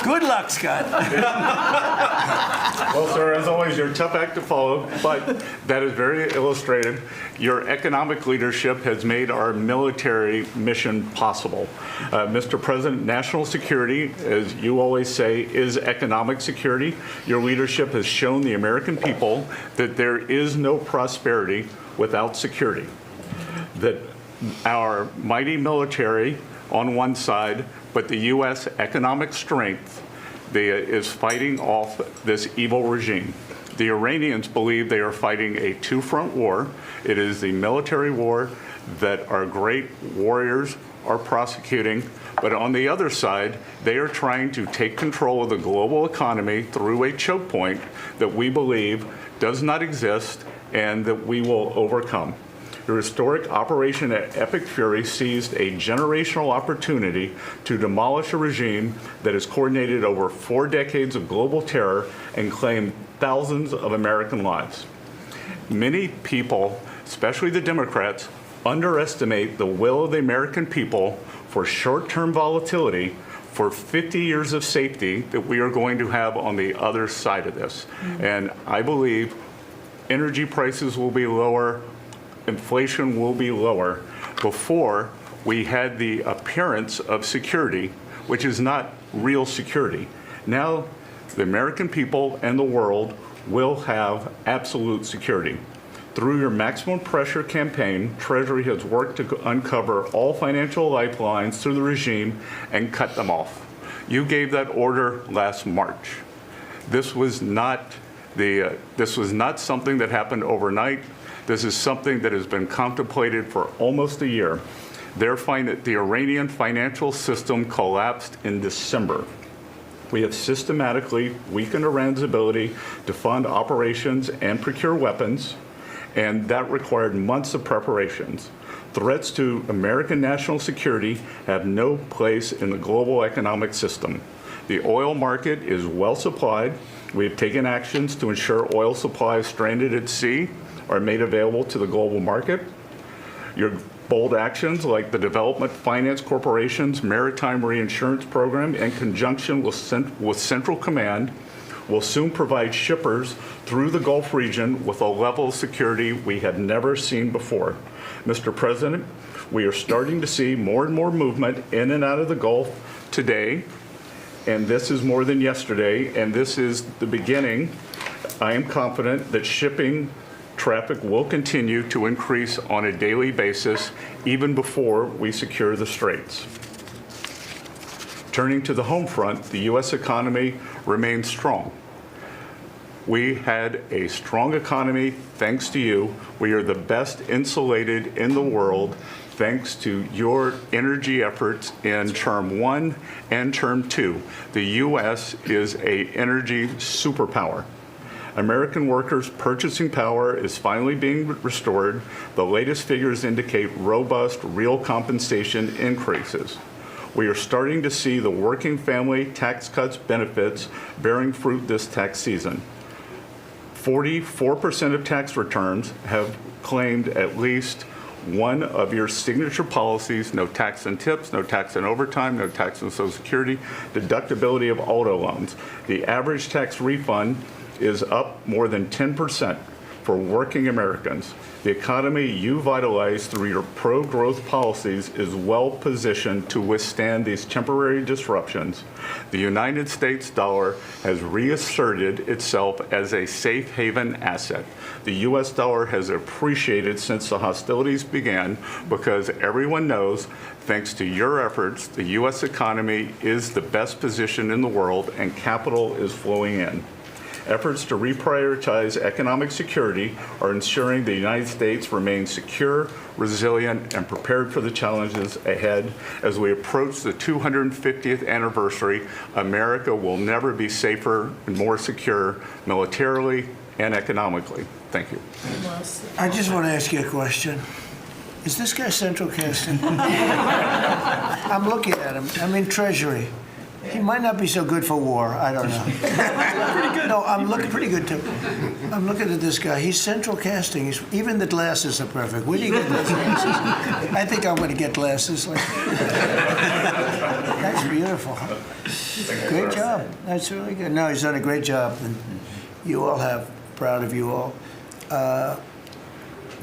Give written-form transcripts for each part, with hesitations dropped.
Good luck, Scott. Well, sir, as always, you're a tough act to follow, but that is very illustrative. Your economic leadership has made our military mission possible. Mr. President, national security, as you always say, is economic security. Your leadership has shown the American people that there is no prosperity without security. That our mighty military on one side, but the U.S. economic strength is fighting off this evil regime. The Iranians believe they are fighting a two-front war. It is the military war that our great warriors are prosecuting, but on the other side, they are trying to take control of the global economy through a choke point that we believe does not exist and that we will overcome. The historic Operation Epic Fury seized a generational opportunity to demolish a regime that has coordinated over 4 decades of global terror and claimed thousands of American lives. Many people, especially the Democrats, underestimate the will of the American people for short-term volatility for 50 years of safety that we are going to have on the other side of this. And I believe energy prices will be lower, inflation will be lower before we had the appearance of security, which is not real security. Now, the American people and the world will have absolute security. Through your maximum pressure campaign, Treasury has worked to uncover all financial lifelines through the regime and cut them off. You gave that order last March. This was not something that happened overnight. This is something that has been contemplated for almost a year. They find that the Iranian financial system collapsed in December. We have systematically weakened Iran's ability to fund operations and procure weapons, and that required months of preparations. Threats to American national security have no place in the global economic system. The oil market is well supplied. We have taken actions to ensure oil supplies stranded at sea are made available to the global market. Your bold actions like the Development Finance Corporation's Maritime Reinsurance Program in conjunction with Central Command will soon provide shippers through the Gulf region with a level of security we have never seen before. Mr. President, we are starting to see more and more movement in and out of the Gulf today, and this is more than yesterday, and this is the beginning. I am confident that shipping traffic will continue to increase on a daily basis, even before we secure the straits. Turning to the home front, the U.S. economy remains strong. We had a strong economy thanks to you. We are the best insulated in the world thanks to your energy efforts in Term 1 and Term 2. The U.S. is an energy superpower. American workers' purchasing power is finally being restored. The latest figures indicate robust real compensation increases. We are starting to see the working family tax cuts benefits bearing fruit this tax season. 44% of tax returns have claimed at least one of your signature policies: no tax on tips, no tax on overtime, no tax on Social Security, deductibility of auto loans. The average tax refund is up more than 10% for working Americans. The economy you vitalized through your pro-growth policies is well positioned to withstand these temporary disruptions. The United States dollar has reasserted itself as a safe haven asset. The U.S. dollar has appreciated since the hostilities began because everyone knows, thanks to your efforts, the U.S. economy is the best position in the world and capital is flowing in. Efforts to reprioritize economic security are ensuring the United States remains secure, resilient, and prepared for the challenges ahead. As we approach the 250th anniversary, America will never be safer and more secure militarily and economically. Thank you. I just want to ask you a question. Is this guy central casting? I'm looking at him. I'm in Treasury. He might not be so good for war. I don't know. Pretty good. No, I'm looking pretty good too. I'm looking at this guy. He's central casting. Even the glasses are perfect. Where do you get those glasses? I think I'm going to get glasses. That's beautiful. Great job. That's really good. No, he's done a great job, and you all have. Proud of you all. Do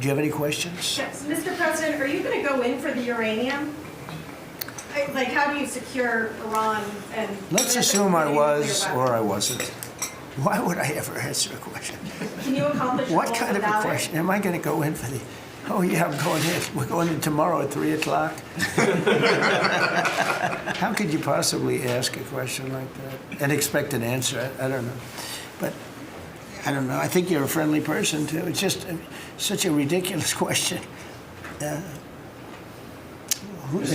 you have any questions? Yes, Mr. President, are you going to go in for the uranium? Like, how do you secure Iran and... Let's assume I was or I wasn't. Why would I ever answer a question? Can you accomplish your What goals kind of a without question? Am I going to go in for the... Oh, yeah, I'm going in. We're going in tomorrow at 3 o'clock. How could you possibly ask a question like that and expect an answer? I don't know. But I don't know. I think you're a friendly person, too. It's just such a ridiculous question. Please.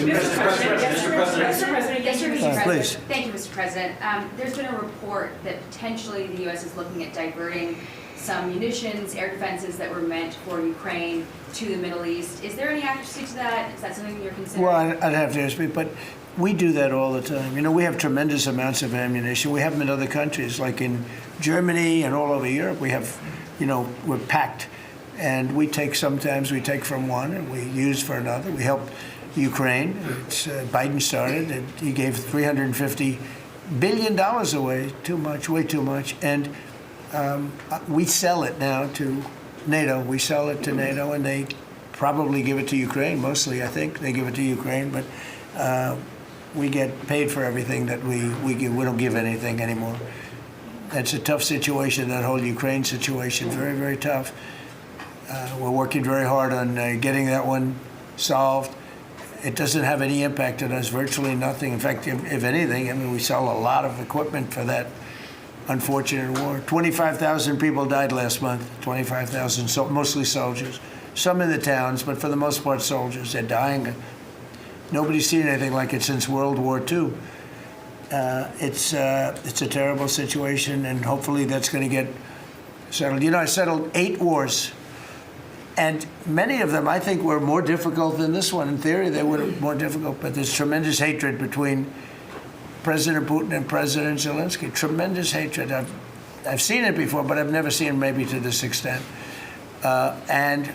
Thank you, Mr. President. There's been a report that potentially the U.S. is looking at diverting some munitions, air defenses that were meant for Ukraine to the Middle East. Is there any accuracy to that? Is that something you're considering? Well, I'd have to ask me, but we do that all the time. You know, we have tremendous amounts of ammunition. We have them in other countries, like in Germany and all over Europe. We have, you know, we're packed. And sometimes we take from one and we use for another. We help Ukraine. Biden started, and he gave $350 billion away. Too much, way too much. And we sell it now to NATO. We sell it to NATO, and they probably give it to Ukraine. Mostly, I think, they give it to Ukraine. But we get paid for everything that we give. We don't give anything anymore. That's a tough situation, that whole Ukraine situation. Very, very tough. We're working very hard on getting that one solved. It doesn't have any impact on us, virtually nothing. In fact, if anything, I mean, we sell a lot of equipment for that unfortunate war. 25,000 people died last month, 25,000, so mostly soldiers. Some in the towns, but for the most part, soldiers. They're dying. Nobody's seen anything like it since World War II. It's a terrible situation, and hopefully that's going to get settled. You know, I settled 8 wars. And many of them, I think, were more difficult than this one. In theory, they were more difficult, but there's tremendous hatred between President Putin and President Zelensky. Tremendous hatred. I've seen it before, but I've never seen it maybe to this extent. And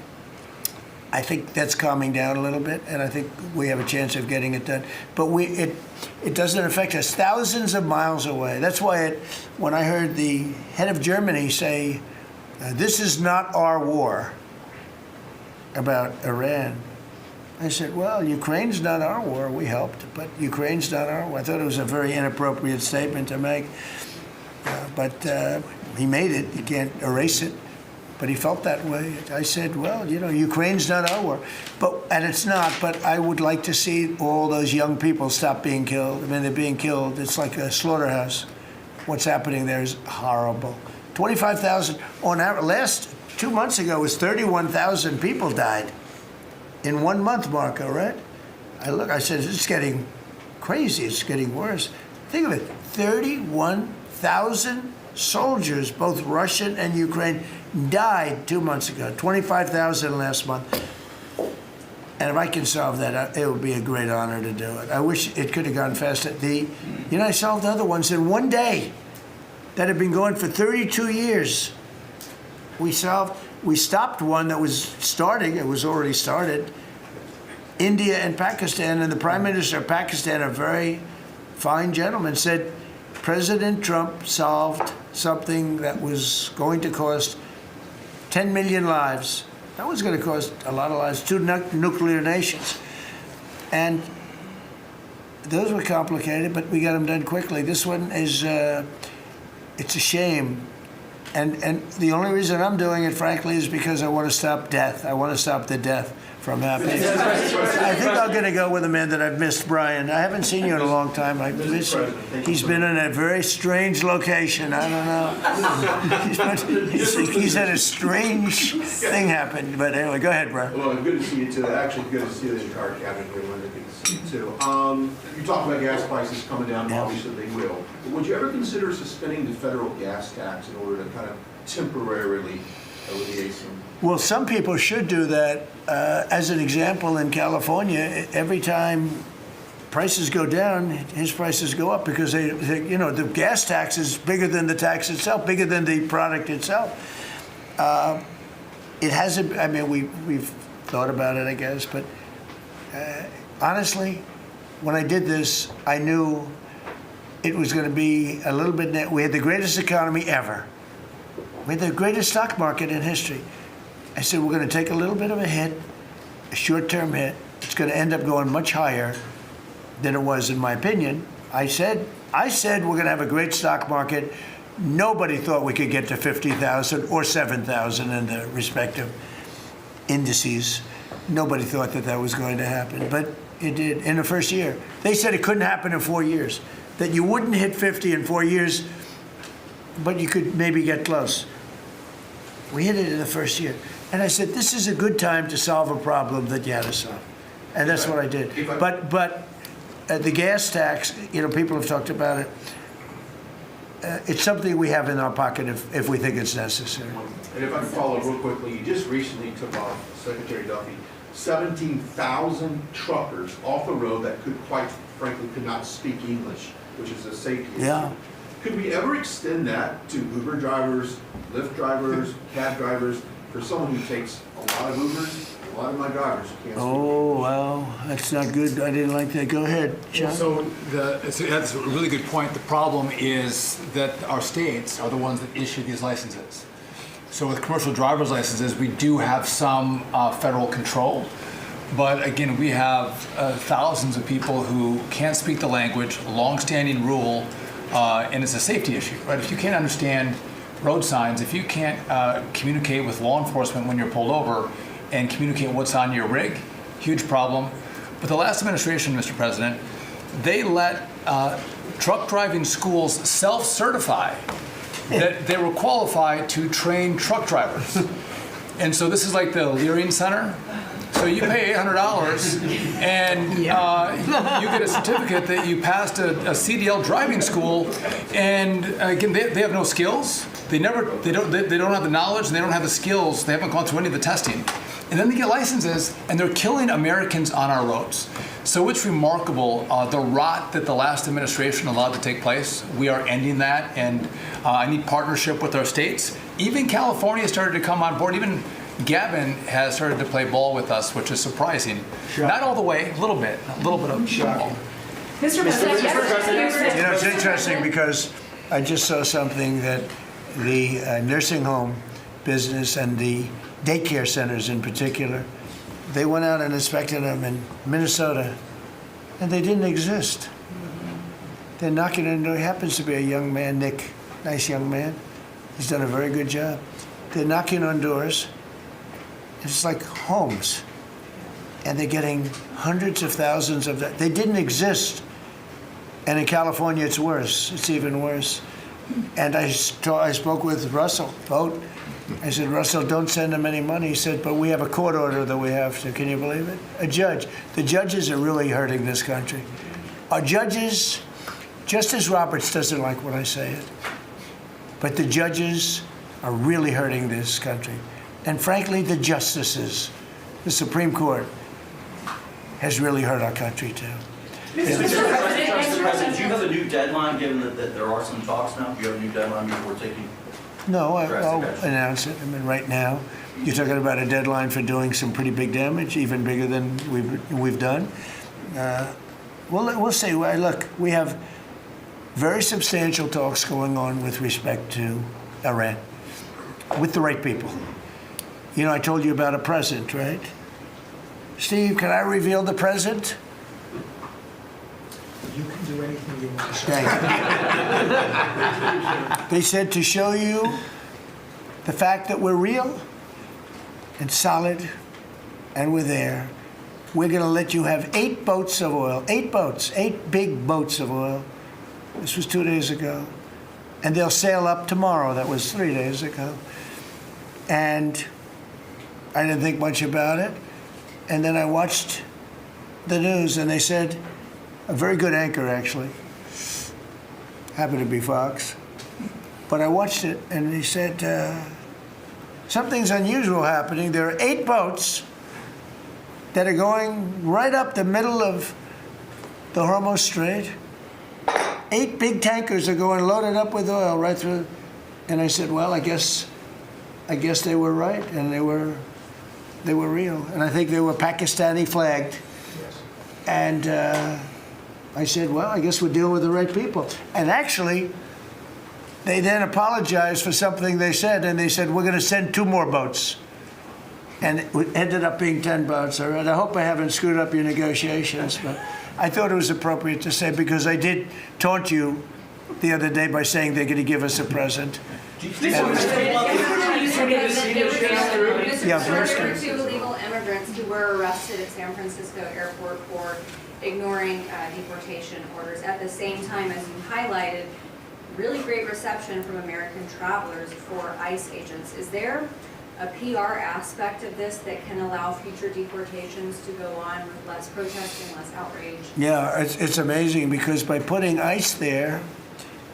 I think that's calming down a little bit, and I think we have a chance of getting it done. But it doesn't affect us. Thousands of miles away. That's why when I heard the head of Germany say, this is not our war, about Iran, I said, well, Ukraine's not our war. We helped, but Ukraine's not our war. I thought it was a very inappropriate statement to make, but he made it. You can't erase it, but he felt that way. I said, well, you know, Ukraine's not our war, and it's not, but I would like to see all those young people stop being killed. I mean, they're being killed. It's like a slaughterhouse. What's happening there is horrible. 25,000 on average. 2 months ago, it was 31,000 people died in 1 month, Marco, right? I said, it's getting crazy. It's getting worse. Think of it, 31,000 soldiers, both Russian and Ukraine, died 2 months ago, 25,000 last month. And if I can solve that, it would be a great honor to do it. I wish it could have gone faster. I solved other ones in 1 day that had been going for 32 years. We stopped one that was starting. It was already started. India and Pakistan, and the Prime Minister of Pakistan, a very fine gentleman, said President Trump solved something that was going to cost 10 million lives. That was going to cost a lot of lives, 2 nuclear nations. And those were complicated, but we got them done quickly. This one is, it's a shame. And the only reason I'm doing it, frankly, is because I want to stop death. I want to stop the death from happening. I think I'm going to go with a man that I've missed, Brian. I haven't seen you in a long time. I miss you. He's been in a very strange location. I don't know. He's had a strange thing happen. But anyway, go ahead, Brian. Well, good to see you too. Actually, good to see the entire cabinet here. Good to see you too. You talked about gas prices coming down. Yeah. Obviously, they will. But would you ever consider suspending the federal gas tax in order to kind of temporarily alleviate some? Well, some people should do that. As an example, in California, every time prices go down, his prices go up because the gas tax is bigger than the tax itself, bigger than the product itself. It hasn't. I mean, we've thought about it, I guess, but honestly, when I did this, I knew it was going to be a little bit, we had the greatest economy ever. We had the greatest stock market in history. I said, we're going to take a little bit of a hit, a short-term hit. It's going to end up going much higher than it was, in my opinion. I said we're going to have a great stock market. Nobody thought we could get to 50,000 or 7,000 in the respective indices. Nobody thought that was going to happen, but it did in the first year. They said it couldn't happen in 4 years, that you wouldn't hit 50 in 4 years, but you could maybe get close. We hit it in the first year. And I said, this is a good time to solve a problem that you had to solve. And that's what I did. But the gas tax, people have talked about it. It's something we have in our pocket if we think it's necessary. And if I can follow real quickly, you just recently took off, Secretary Duffy, 17,000 truckers off the road that quite frankly could not speak English, which is a safety issue. Yeah. Could we ever extend that to Uber drivers, Lyft drivers, cab drivers, for someone who takes a lot of Ubers? A lot of my drivers can't speak Oh, well, that's not good. I didn't like that. Go ahead, John. So that's a really good point. The problem is that our states are the ones that issue these licenses. So with commercial driver's licenses, we do have some federal control. But again, we have thousands of people who can't speak the language, long-standing rule, and it's a safety issue, right? If you can't understand road signs, if you can't communicate with law enforcement when you're pulled over and communicate what's on your rig, huge problem. But the last administration, Mr. President, they let truck driving schools self-certify that they were qualified to train truck drivers. And so this is like the Leering Center. So you pay $800 and you get a certificate that you passed a CDL driving school. And again, they have no skills. They don't have the knowledge and they don't have the skills. They haven't gone through any of the testing. And then they get licenses and they're killing Americans on our roads. So it's remarkable, the rot that the last administration allowed to take place. We are ending that, and I need partnership with our states. Even California started to come on board. Even Gavin has started to play ball with us, which is surprising. Shocking. Not all the way, a little bit of ball. Mr. President, yes. It's interesting because I just saw something that the nursing home business and the daycare centers in particular, they went out and inspected them in Minnesota, and they didn't exist. They're knocking on the door. He happens to be a young man, Nick, nice young man. He's done a very good job. They're knocking on doors. It's like homes. And they're getting hundreds of thousands of that. They didn't exist. And in California, it's worse. It's even worse. And I spoke with Russell Vogt. I said, Russell, don't send them any money. He said, but we have a court order that we have to. Can you believe it? A judge. The judges are really hurting this country. Our judges, Justice Roberts doesn't like when I say it, but the judges are really hurting this country. And frankly, the justices, the Supreme Court, has really hurt our country too. Mr. President, do you have a new deadline, given that there are some talks now? Do you have a new deadline before taking? No, I'll announce it. I mean, right now, you're talking about a deadline for doing some pretty big damage, even bigger than we've done. We'll see. Look, we have very substantial talks going on with respect to Iran, with the right people. You know, I told you about a present, right? Steve, can I reveal the present? You can do anything you want. Thank you. They said to show you the fact that we're real and solid and we're there, we're going to let you have 8 boats of oil, 8 boats, 8 big boats of oil. This was 2 days ago. And they'll sail up tomorrow. That was 3 days ago. And I didn't think much about it. And then I watched the news and they said, a very good anchor, actually. Happened to be Fox. But I watched it, and he said, something's unusual happening. There are 8 boats that are going right up the middle of the Hormuz Strait. 8 big tankers are going loaded up with oil right through. And I said, well, I guess they were right, and they were real. And I think they were Pakistani flagged. Yes. And I said, well, I guess we're dealing with the right people. And actually, they then apologized for something they said, and they said, we're going to send 2 more boats. And it ended up being 10 boats. All right, I hope I haven't screwed up your negotiations, but I thought it was appropriate to say, because I did taunt you the other day by saying they're going to give us a present. There were 2 illegal immigrants who were arrested at San Francisco airport for ignoring deportation orders. At the same time, as you highlighted, really great reception from American travelers for ICE agents. Is there a PR aspect of this that can allow future deportations to go on with less protesting, less outrage? Yeah, it's amazing, because by putting ICE there,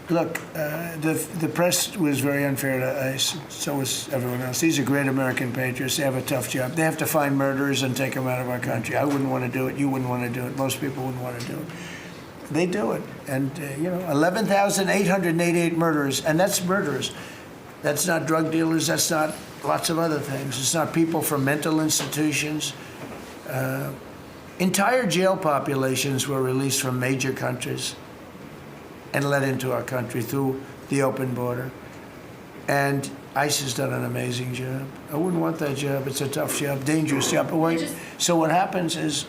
look, the press was very unfair to ICE. So was everyone else. These are great American patriots. They have a tough job. They have to find murderers and take them out of our country. I wouldn't want to do it. You wouldn't want to do it. Most people wouldn't want to do it. They do it. And, 11,888 murderers. And that's murderers. That's not drug dealers. That's not lots of other things. It's not people from mental institutions. Entire jail populations were released from major countries and let into our country through the open border. And ICE has done an amazing job. I wouldn't want that job. It's a tough job, dangerous job. So what happens is,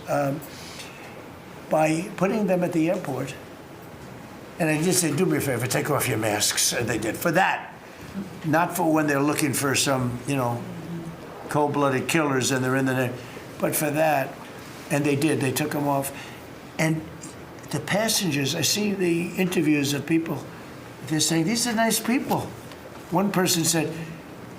by putting them at the airport, and I just said, do me a favor, take off your masks. And they did. For that, not for when they're looking for some, cold-blooded killers and they're in the, but for that. And they did. They took them off. And the passengers, I see the interviews of people, they're saying, these are nice people. One person said,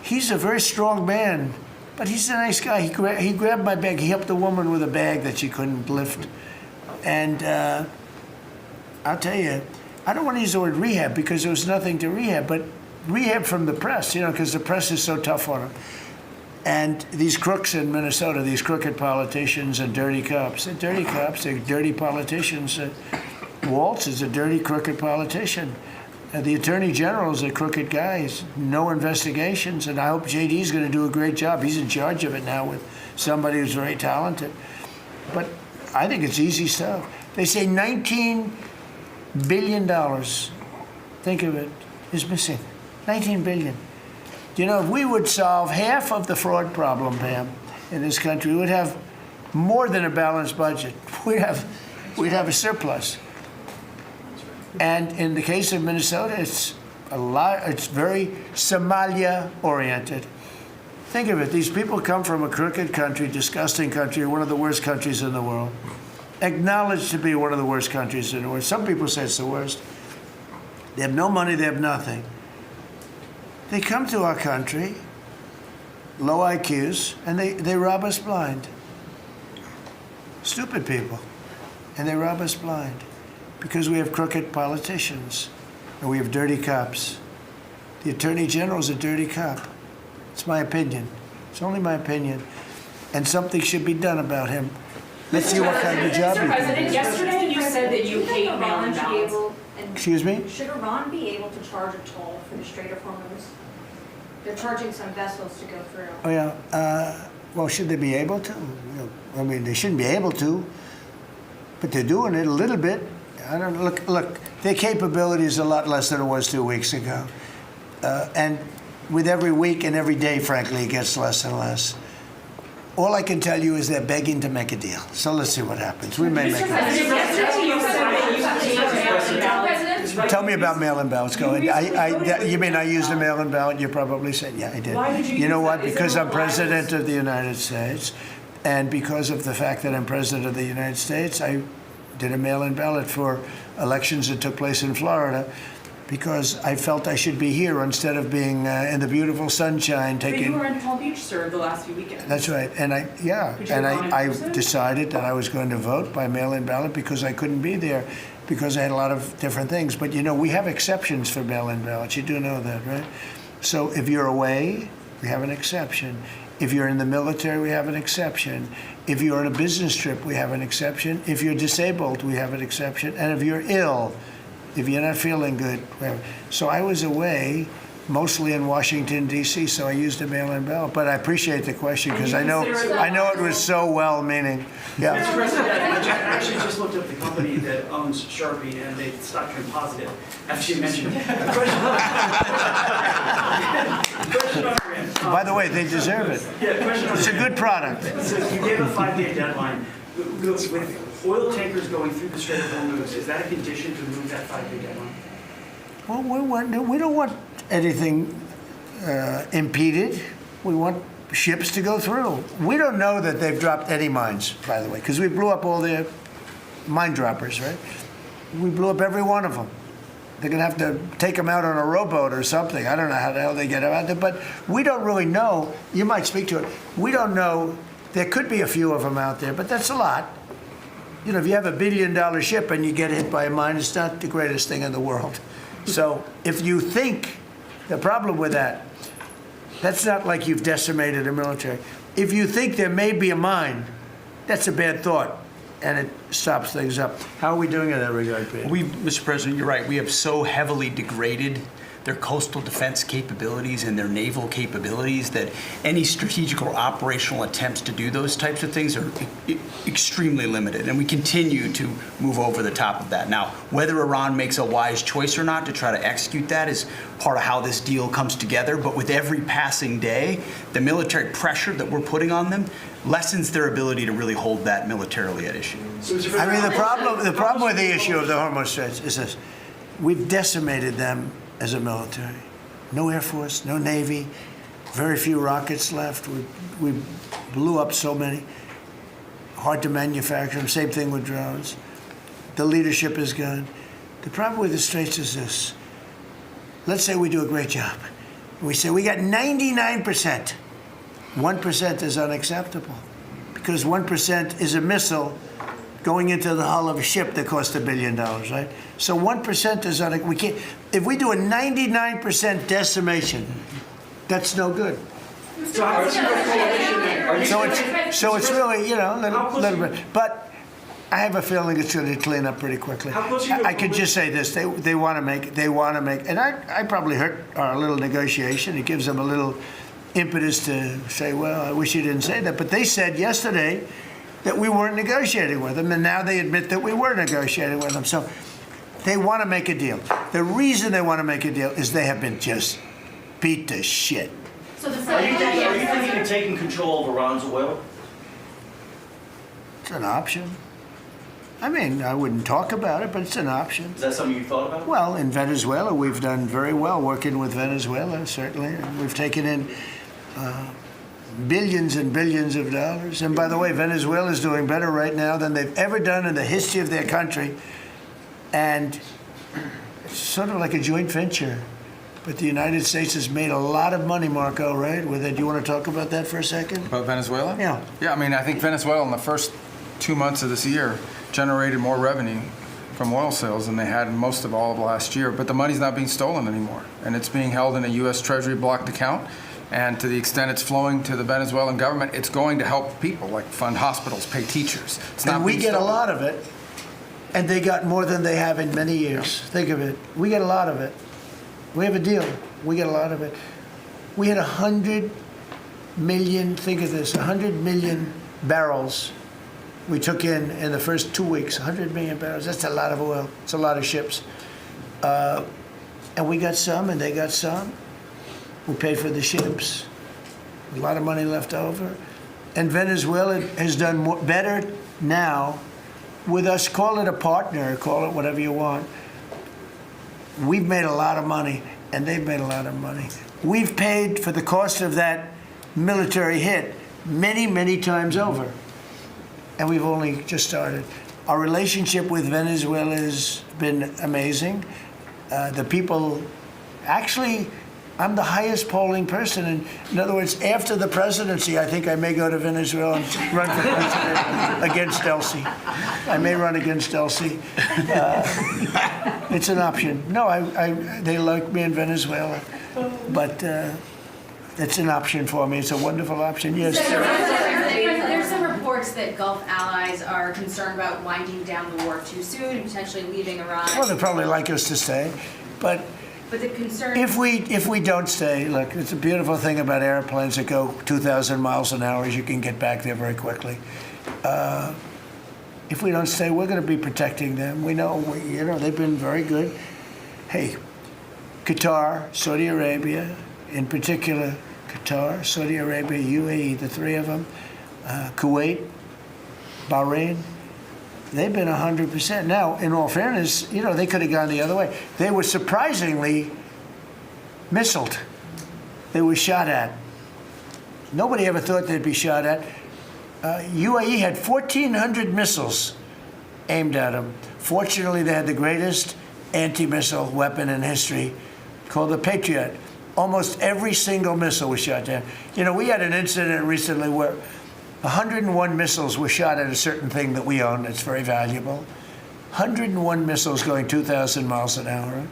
he's a very strong man, but he's a nice guy. He grabbed my bag. He helped the woman with a bag that she couldn't lift. And I'll tell you, I don't want to use the word rehab because there was nothing to rehab, but rehab from the press, because the press is so tough on them. And these crooks in Minnesota, these crooked politicians and dirty cops. They're dirty cops, they're dirty politicians. Waltz is a dirty, crooked politician. The Attorney General is a crooked guy. He's no investigations, and I hope JD's going to do a great job. He's in charge of it now with somebody who's very talented. But I think it's easy stuff. They say $19 billion, think of it, is missing. $19 billion. If we would solve half of the fraud problem, Pam, in this country, we would have more than a balanced budget. We'd have a surplus. And in the case of Minnesota, it's very Somalia-oriented. Think of it. These people come from a crooked country, disgusting country, one of the worst countries in the world. Acknowledged to be one of the worst countries in the world. Some people say it's the worst. They have no money, they have nothing. They come to our country, low IQs, and they rob us blind. Stupid people. And they rob us blind because we have crooked politicians and we have dirty cops. The Attorney General is a dirty cop. It's my opinion. It's only my opinion. And something should be done about him. Let's see what kind of job he Mr. President, can do. yesterday you said that you hate mail-in ballots. Excuse me? Should Iran be able to charge a toll for the Strait of Hormuz? They're charging some vessels to go through. Oh, yeah. Well, should they be able to? I mean, they shouldn't be able to, but they're doing it a little bit. I don't know. Look, their capability is a lot less than it was 2 weeks ago. And with every week and every day, frankly, it gets less and less. All I can tell you is they're begging to make a deal. So let's see what happens. We may make a deal. Yesterday you said that you hate mail-in ballots. Tell me about mail-in ballots. Go ahead. You mean I used a mail-in ballot? You probably said, yeah, I did. Why did you You know use what? that? Is Because there I'm no president bias? of the United States, and because of the fact that I'm president of the United States, I did a mail-in ballot for elections that took place in Florida, because I felt I should be here instead of being in the beautiful sunshine But you taking. were in Palm Beach, sir, the last few weekends. That's right, and I Would you have gone in I person? decided that I was going to vote by mail-in ballot because I couldn't be there, because I had a lot of different things. But we have exceptions for mail-in ballots. You do know that, right? So if you're away, we have an exception. If you're in the military, we have an exception. If you're on a business trip, we have an exception. If you're disabled, we have an exception. And if you're ill, if you're not feeling good, whatever. So I was away, mostly in Washington, D.C., so I used a mail-in ballot. But I appreciate the question because I know it was so well-meaning. Yeah. Mr. President, I actually just looked up the company that owns Sharpie, and they stock turned positive after you mentioned it. Question on your end. By the way, they deserve it. Yeah, question on It's a your end. good product. So you gave a 5-day deadline. With oil tankers going through the Strait of Hormuz, is that a condition to move that 5-day deadline? Well, we don't want anything impeded. We want ships to go through. We don't know that they've dropped any mines, by the way, because we blew up all their mine droppers, right? We blew up every one of them. They're going to have to take them out on a rowboat or something. I don't know how the hell they get them out there, but we don't really know. You might speak to it. We don't know. There could be a few of them out there, but that's a lot. You know, if you have $1 billion ship and you get hit by a mine, it's not the greatest thing in the world. So if you think, the problem with that, that's not like you've decimated a military. If you think there may be a mine, that's a bad thought, and it stops things up. How are we doing in that regard, Peter? Mr. President, you're right. We have so heavily degraded their coastal defense capabilities and their naval capabilities that any strategic or operational attempts to do those types of things are extremely limited. And we continue to move over the top of that. Now, whether Iran makes a wise choice or not to try to execute that is part of how this deal comes together. But with every passing day, the military pressure that we're putting on them lessens their ability to really hold that militarily at issue. I mean, the problem with the issue of the Hormuz Straits is this. We've decimated them as a military. No Air Force, no Navy, very few rockets left. We blew up so many. Hard to manufacture them. Same thing with drones. The leadership is gone. The problem with the Straits is this. Let's say we do a great job. We say we got 99%. 1% is unacceptable because 1% is a missile going into the hull of a ship that cost $1 billion, right? So 1% is we can't. If we do a 99% decimation, that's no good. So how much So it's really, a little bit. But I have a feeling it's going to clean up pretty quickly. How close are you to I could just say this: they want to make, and I probably hurt our little negotiation. It gives them a little impetus to say, well, I wish you didn't say that. But they said yesterday that we weren't negotiating with them, and now they admit that we were negotiating with them. So they want to make a deal. The reason they want to make a deal is they have been just beat to shit. So the Are you thinking of taking control of Iran's oil? It's an option. I mean, I wouldn't talk about it, but it's an option. Is that something you thought about? Well, in Venezuela, we've done very well working with Venezuela, certainly. We've taken in billions and billions of dollars. And by the way, Venezuela is doing better right now than they've ever done in the history of their country. And it's sort of like a joint venture. But the United States has made a lot of money, Marco, right? With it. Do you want to talk about that for a second? About Venezuela? Yeah. Yeah, I mean, I think Venezuela in the first 2 months of this year generated more revenue from oil sales than they had most of all of last year. But the money's not being stolen anymore. And it's being held in a U.S. Treasury blocked account. And to the extent it's flowing to the Venezuelan government, it's going to help people, like fund hospitals, pay teachers. It's not And we being get a stolen. lot of it. And they got more than they have in many years. Think of it. We get a lot of it. We have a deal. We get a lot of it. We had 100 million, think of this, 100 million barrels we took in the first 2 weeks. 100 million barrels. That's a lot of oil. It's a lot of ships. And we got some and they got some. We paid for the ships. A lot of money left over. And Venezuela has done better now with us. Call it a partner, call it whatever you want. We've made a lot of money, and they've made a lot of money. We've paid for the cost of that military hit many, many times over. And we've only just started. Our relationship with Venezuela has been amazing. The people, actually, I'm the highest polling person. In other words, after the presidency, I think I may go to Venezuela and run for president against Elsie. I may run against Elsie. It's an option. No, they like me in Venezuela, but it's an option for me. It's a wonderful option. Yes. There's some reports that Gulf allies are concerned about winding down the war too soon and potentially leaving Iran. Well, they probably like us to stay, but But the concern. If we don't stay, look, it's a beautiful thing about airplanes that go 2,000 miles an hour is you can get back there very quickly. If we don't stay, we're going to be protecting them. We know, they've been very good. Hey, Qatar, Saudi Arabia, in particular, Qatar, Saudi Arabia, UAE, the three of them, Kuwait, Bahrain, they've been 100%. Now, in all fairness, they could have gone the other way. They were surprisingly missiled. They were shot at. Nobody ever thought they'd be shot at. UAE had 1,400 missiles aimed at them. Fortunately, they had the greatest anti-missile weapon in history called the Patriot. Almost every single missile was shot down. We had an incident recently where 101 missiles were shot at a certain thing that we own that's very valuable. 101 missiles going 2,000 miles an hour.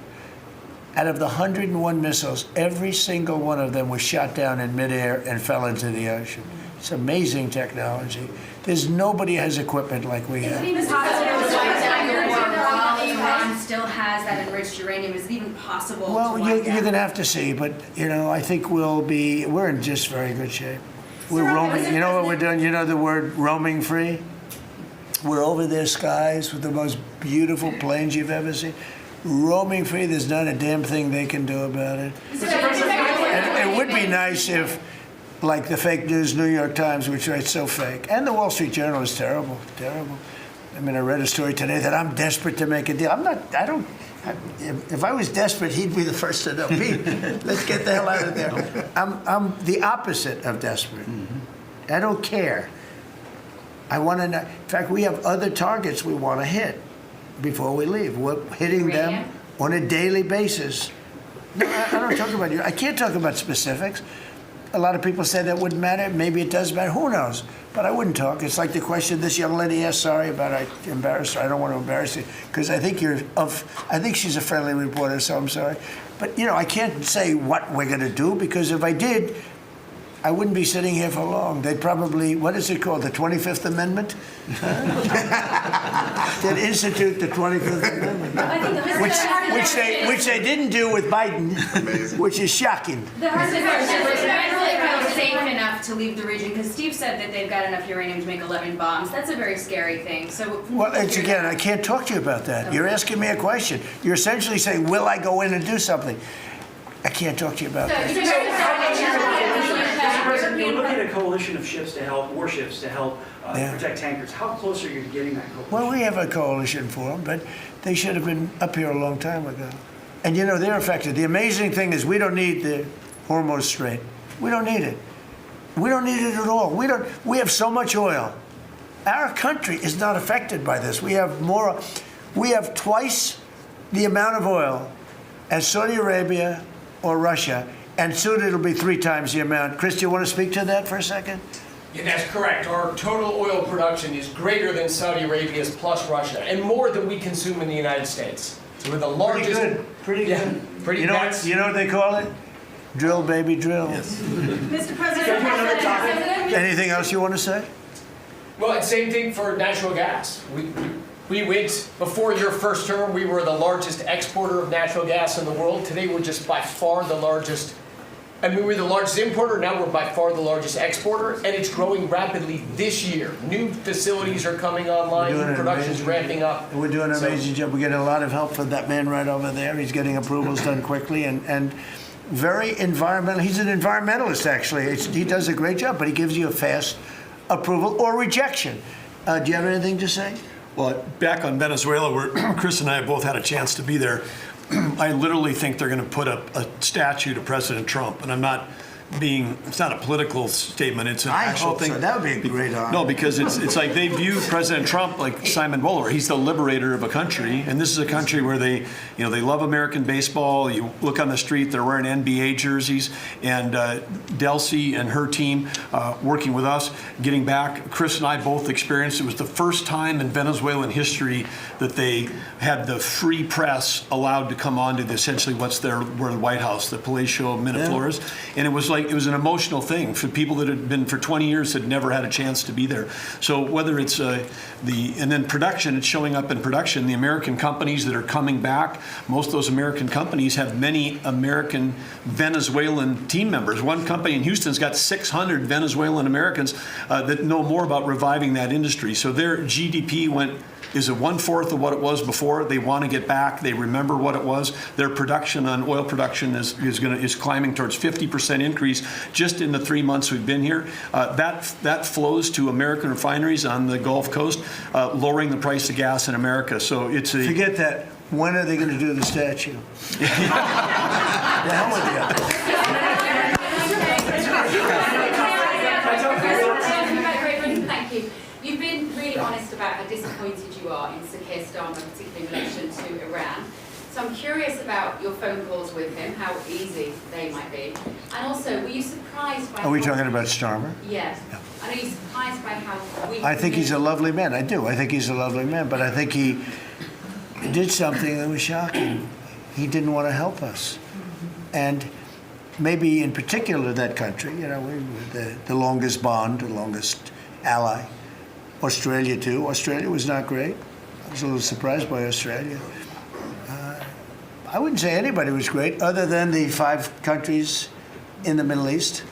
Out of the 101 missiles, every single one of them was shot down in midair and fell into the ocean. It's amazing technology. There's nobody has equipment like we have. Is it even possible while Iran still has that enriched uranium? Is it even possible? Well, you're going to have to see, but I think we're in just very good shape. We're roaming. You know what we're doing? You know the word roaming free? We're over their skies with the most beautiful planes you've ever seen. Roaming free, there's not a damn thing they can do about it. And it would be nice if, like the fake news New York Times, which writes so fake, and the Wall Street Journal is terrible, terrible. I mean, I read a story today that I'm desperate to make a deal. If I was desperate, he'd be the first to know. Pete, let's get the hell out of there. I'm the opposite of desperate. Mm-hmm. I don't care. I want to know. In fact, we have other targets we want to hit before we leave. We're hitting them on a daily basis. No, I don't talk about you. I can't talk about specifics. A lot of people say that wouldn't matter. Maybe it does matter. Who knows? But I wouldn't talk. It's like the question this young lady asked. Sorry about I embarrassed her. I don't want to embarrass you because I think I think she's a friendly reporter, so I'm sorry. But I can't say what we're going to do because if I did, I wouldn't be sitting here for long. They'd probably, what is it called, the 25th Amendment? They'd institute the 25th Amendment, which they didn't do with Biden, which is shocking. The hard is safe enough to leave the region because Steve said that they've got enough uranium to make 11 bombs. That's a very scary thing. So, well, again, I can't talk to you about that. You're asking me a question. You're essentially saying, will I go in and do something? I can't talk to you about that. You're looking at a coalition of ships to help, warships to help protect tankers. How close are you to getting that coalition? Well, we have a coalition for them, but they should have been up here a long time ago. And they're affected. The amazing thing is we don't need the Hormuz Strait. We don't need it. We don't need it at all. We have so much oil. Our country is not affected by this. We have twice the amount of oil as Saudi Arabia or Russia, and soon it'll be 3 times the amount. Chris, do you want to speak to that for a second? Yeah, that's correct. Our total oil production is greater than Saudi Arabia's plus Russia, and more than we consume in the United States. So we're the largest. Pretty good. Pretty you know what they call it? Drill, baby, drill. Mr. President, Anything else you want to say? Well, it's same thing for natural gas. We went, before your first term, we were the largest exporter of natural gas in the world. Today, we're just by far the largest. I mean, we're the largest importer. Now we're by far the largest exporter, and it's growing rapidly this year. New facilities are coming online. New production's ramping up. We're doing an amazing job. We're getting a lot of help from that man right over there. He's getting approvals done quickly and very environmental. He's an environmentalist, actually. He does a great job, but he gives you a fast approval or rejection. Do you have anything to say? Well, back on Venezuela, where Chris and I both had a chance to be there, I literally think they're going to put up a statue to President Trump, and I'm not it's not a political statement, it's an actual thing. So. That would be a great honor. No, because it's like they view President Trump like Simon Bowler. He's the liberator of a country, and this is a country where they love American baseball. You look on the street, they're wearing NBA jerseys, and Delcy and her team working with us, getting back. Chris and I both experienced it was the first time in Venezuelan history that they had the free press allowed to come on to essentially where the White House, the Palacio Miraflores, and it was like it was an emotional thing for people that had been for 20 years had never had a chance to be there. So whether it's and then production, it's showing up in production. The American companies that are coming back, most of those American companies have many American Venezuelan team members. One company in Houston's got 600 Venezuelan Americans that know more about reviving that industry. So their GDP is 1/4 of what it was before. They want to get back. They remember what it was. Their production on oil production is climbing towards 50% increase just in the 3 months we've been here. That flows to American refineries on the Gulf Coast, lowering the price of gas in America. So it's a Forget that. When are they going to do the statue? The hell with you. Thank you. You've been really honest about how disappointed you are in Sir Keir Starmer, particularly in relation to Iran. So I'm curious about your phone calls with him, how easy they might be. And also, were you surprised by... Are we talking about Starmer? Yes. Are you surprised by how weak... I think he's a lovely man. I do. I think he's a lovely man. But I think he did something that was shocking. He didn't want to help us. And maybe in particular that country, we were the longest bond, the longest ally. Australia too. Australia was not great. I was a little surprised by Australia. I wouldn't say anybody was great other than the 5 countries in the Middle East.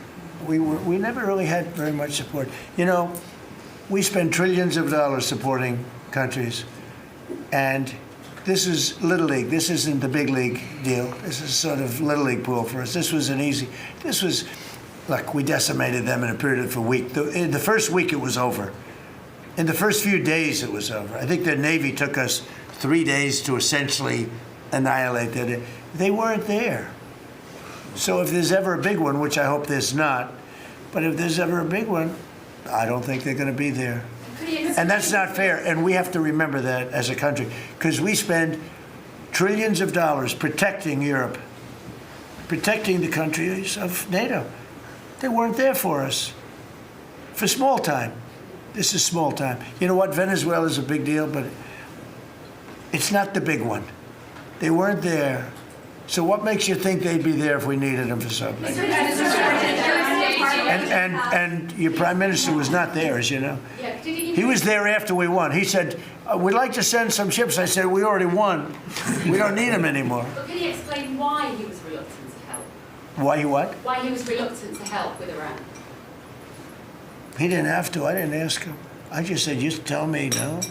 We never really had very much support. We spend trillions of dollars supporting countries, and this is Little League. This isn't the big league deal. This is sort of Little League pool for us. Look, we decimated them in a period of a week. In the first week, it was over. In the first few days, it was over. I think the Navy took us 3 days to essentially annihilate that. They weren't there. So if there's ever a big one, which I hope there's not, but if there's ever a big one, I don't think they're going to be there. And that's not fair. And we have to remember that as a country, because we spend trillions of dollars protecting Europe, protecting the countries of NATO. They weren't there for us. For small time. This is small time. You know what? Venezuela is a big deal, but it's not the big one. They weren't there. So what makes you think they'd be there if we needed them for something? And your prime minister was not there, as you know. He was there after we won. He said, we'd like to send some ships. I said, we already won. We don't need them anymore. But can you explain why he was reluctant to help? Why he what? Why he was reluctant to help with Iran? He didn't have to. I didn't ask him. I just said, just tell me, no.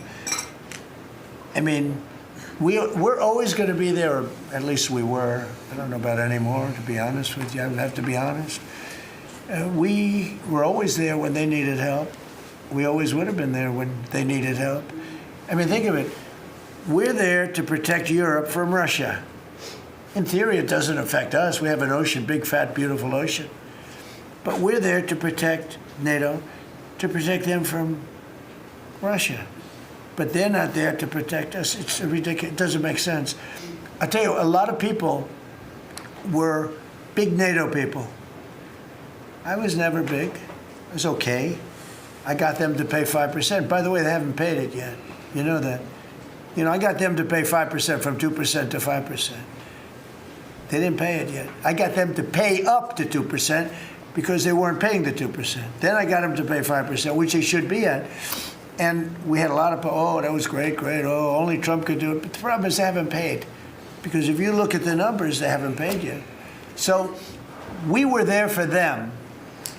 I mean, we're always going to be there, or at least we were. I don't know about anymore, to be honest with you. I would have to be honest. We were always there when they needed help. We always would have been there when they needed help. I mean, think of it. We're there to protect Europe from Russia. In theory, it doesn't affect us. We have an ocean, big, fat, beautiful ocean. But we're there to protect NATO, to protect them from Russia. But they're not there to protect us. It's ridiculous. It doesn't make sense. I tell you, a lot of people were big NATO people. I was never big. I was okay. I got them to pay 5%. By the way, they haven't paid it yet. You know that. I got them to pay 5% from 2% to 5%. They didn't pay it yet. I got them to pay up to 2% because they weren't paying the 2%. Then I got them to pay 5%, which they should be at. And we had a lot of, that was great, only Trump could do it. But the problem is they haven't paid. Because if you look at the numbers, they haven't paid yet. So we were there for them,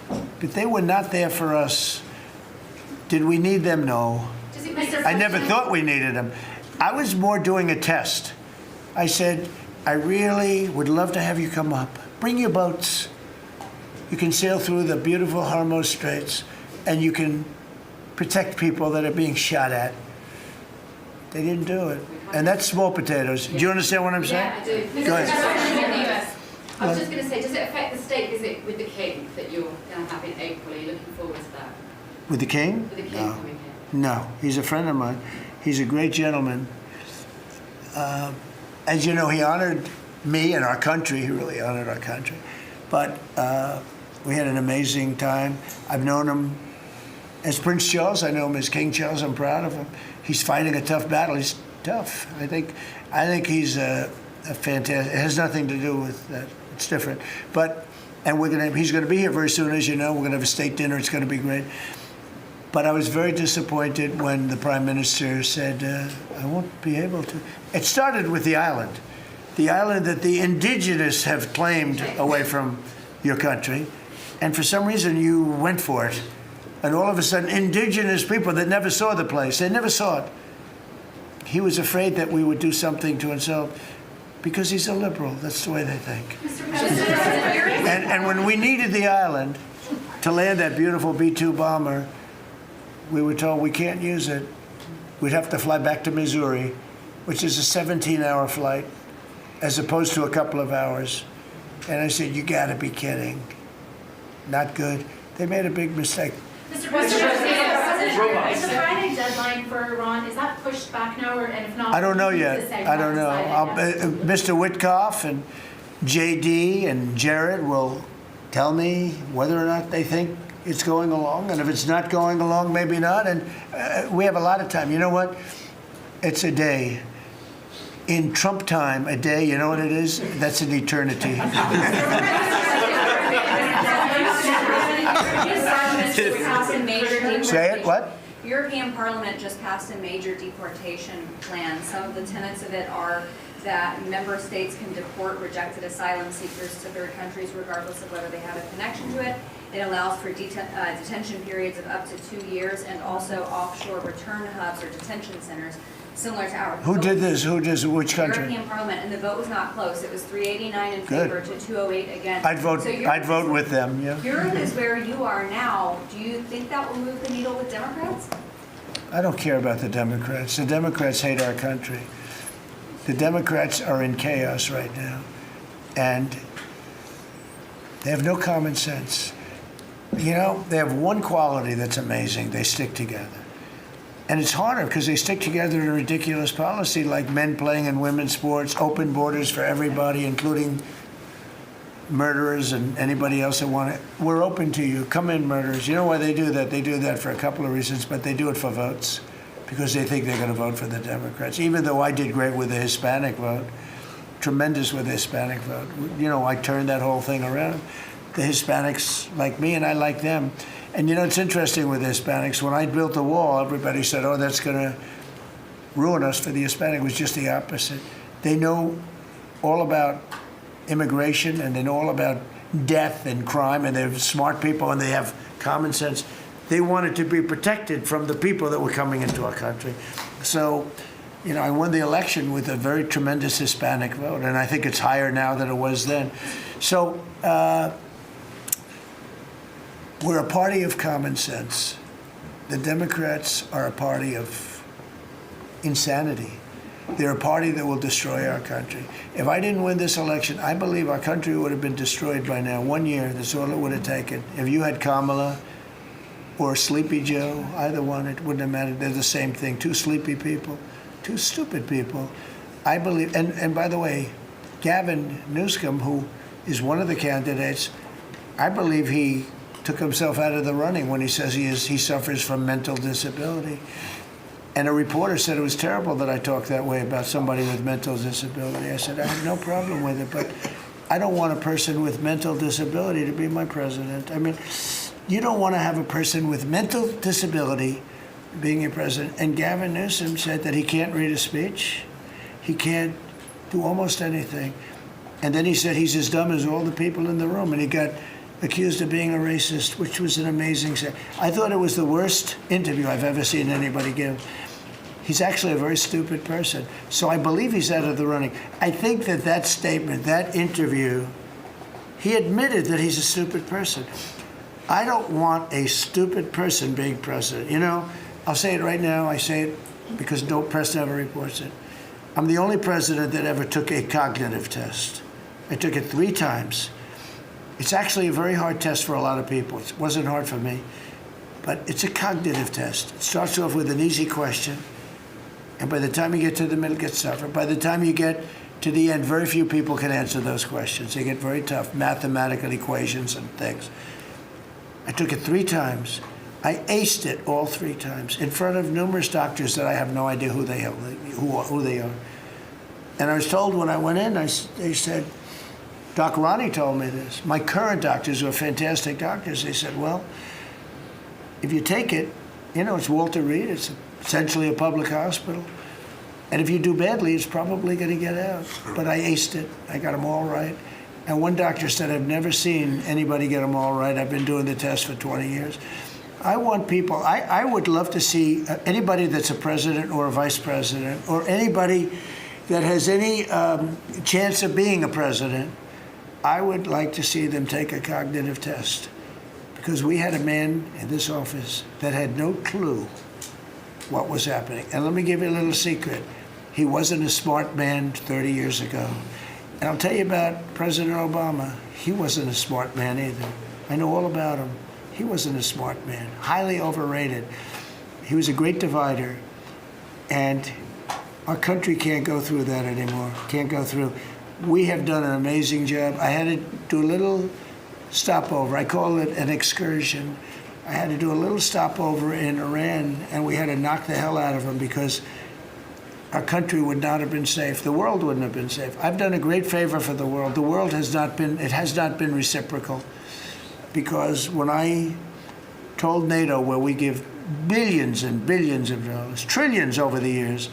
but they were not there for us. Did we need them? No. I never thought we needed them. I was more doing a test. I said, I really would love to have you come up. Bring your boats. You can sail through the beautiful Hormuz Straits, and you can protect people that are being shot at. They didn't do it. And that's small potatoes. Do you understand what I'm saying? Yeah, I do. Go ahead. I was just going to say, does it affect the state visit with the King that you're going to have in April? Are you looking forward to that? With the King? With the King coming here? No. He's a friend of mine. He's a great gentleman. As you know, he honored me and our country. He really honored our country. But we had an amazing time. I've known him as Prince Charles. I know him as King Charles. I'm proud of him. He's fighting a tough battle. He's tough. I think he's a fantastic. It has nothing to do with that. It's different. But And he's going to be here very soon, as you know. We're going to have a state dinner. It's going to be great. But I was very disappointed when the Prime Minister said, I won't be able to. It started with the island that the indigenous have claimed away from your country. And for some reason, you went for it. And all of a sudden, indigenous people that never saw the place, they never saw it. He was afraid that we would do something to insult, because he's a liberal. That's the way they think. And when we needed the island to land that beautiful B-2 bomber, we were told we can't use it. We'd have to fly back to Missouri, which is a 17-hour flight, as opposed to a couple of hours. And I said, you gotta be kidding. Not good. They made a big mistake. Mr. President, is the Friday deadline for Iran, is that pushed back now, and if not? I don't know yet. I don't know. Mr. Witkoff and JD and Jared will tell me whether or not they think it's going along. And if it's not going along, maybe not. And we have a lot of time. You know what? It's a day. In Trump time, a day, you know what it is? That's an eternity. Say it, what? European Parliament just passed a major deportation plan. Some of the tenets of it are that member states can deport rejected asylum seekers to third countries regardless of whether they have a connection to it. It allows for detention periods of up to 2 years, and also offshore return hubs or detention centers similar to ours. Who did this? Which country? European Parliament, and the vote was not close. It was 389 in favor to 208 against. I'd vote with them, yeah. Europe is where you are now. Do you think that will move the needle with Democrats? I don't care about the Democrats. The Democrats hate our country. The Democrats are in chaos right now, and they have no common sense. You know, they have one quality that's amazing. They stick together. And it's harder because they stick together in a ridiculous policy like men playing in women's sports, open borders for everybody, including murderers and anybody else that want it. We're open to you. Come in, murderers. You know why they do that? They do that for a couple of reasons, but they do it for votes because they think they're going to vote for the Democrats, even though I did great with the Hispanic vote, tremendous with the Hispanic vote. You know, I turned that whole thing around. The Hispanics like me, and I like them. And you know, it's interesting with the Hispanics. When I built the wall, everybody said, oh, that's going to ruin us for the Hispanic. It was just the opposite. They know all about immigration, and they know all about death and crime, and they're smart people, and they have common sense. They wanted to be protected from the people that were coming into our country. So, you know, I won the election with a very tremendous Hispanic vote, and I think it's higher now than it was then. So we're a party of common sense. The Democrats are a party of insanity. They're a party that will destroy our country. If I didn't win this election, I believe our country would have been destroyed by now. 1 year, that's all it would have taken. If you had Kamala or Sleepy Joe, either one, it wouldn't have mattered. They're the same thing. Two sleepy people, two stupid people. I believe, and by the way, Gavin Newsom, who is one of the candidates, I believe he took himself out of the running when he says he suffers from mental disability. And a reporter said it was terrible that I talked that way about somebody with mental disability. I said, I have no problem with it, but I don't want a person with mental disability to be my president. I mean, you don't want to have a person with mental disability being your president. And Gavin Newsom said that he can't read a speech. He can't do almost anything. And then he said he's as dumb as all the people in the room. And he got accused of being a racist, which was an amazing say. I thought it was the worst interview I've ever seen anybody give. He's actually a very stupid person. So I believe he's out of the running. I think that statement, that interview, he admitted that he's a stupid person. I don't want a stupid person being president. You know, I'll say it right now. I say it because no press never reports it. I'm the only president that ever took a cognitive test. I took it 3 times. It's actually a very hard test for a lot of people. It wasn't hard for me, but it's a cognitive test. It starts off with an easy question, and by the time you get to the middle, it gets tougher. By the time you get to the end, very few people can answer those questions. They get very tough, mathematical equations and things. I took it 3 times. I aced it all 3 times in front of numerous doctors that I have no idea who they are. And I was told when I went in, they said, Doc Ronnie told me this. My current doctors were fantastic doctors. They said, well, if you take it, it's Walter Reed. It's essentially a public hospital. And if you do badly, it's probably going to get out. But I aced it. I got them all right. And one doctor said, I've never seen anybody get them all right. I've been doing the test for 20 years. I want people, I would love to see anybody that's a president or a vice president or anybody that has any chance of being a president, I would like to see them take a cognitive test. Because we had a man in this office that had no clue what was happening. And let me give you a little secret. He wasn't a smart man 30 years ago. And I'll tell you about President Obama. He wasn't a smart man either. I know all about him. He wasn't a smart man, highly overrated. He was a great divider. And our country can't go through that anymore, can't go through. We have done an amazing job. I had to do a little stopover. I call it an excursion. I had to do a little stopover in Iran, and we had to knock the hell out of them because our country would not have been safe. The world wouldn't have been safe. I've done a great favor for the world. The world has not been reciprocal. Because when I told NATO, where we give billions and billions of dollars, trillions over the years,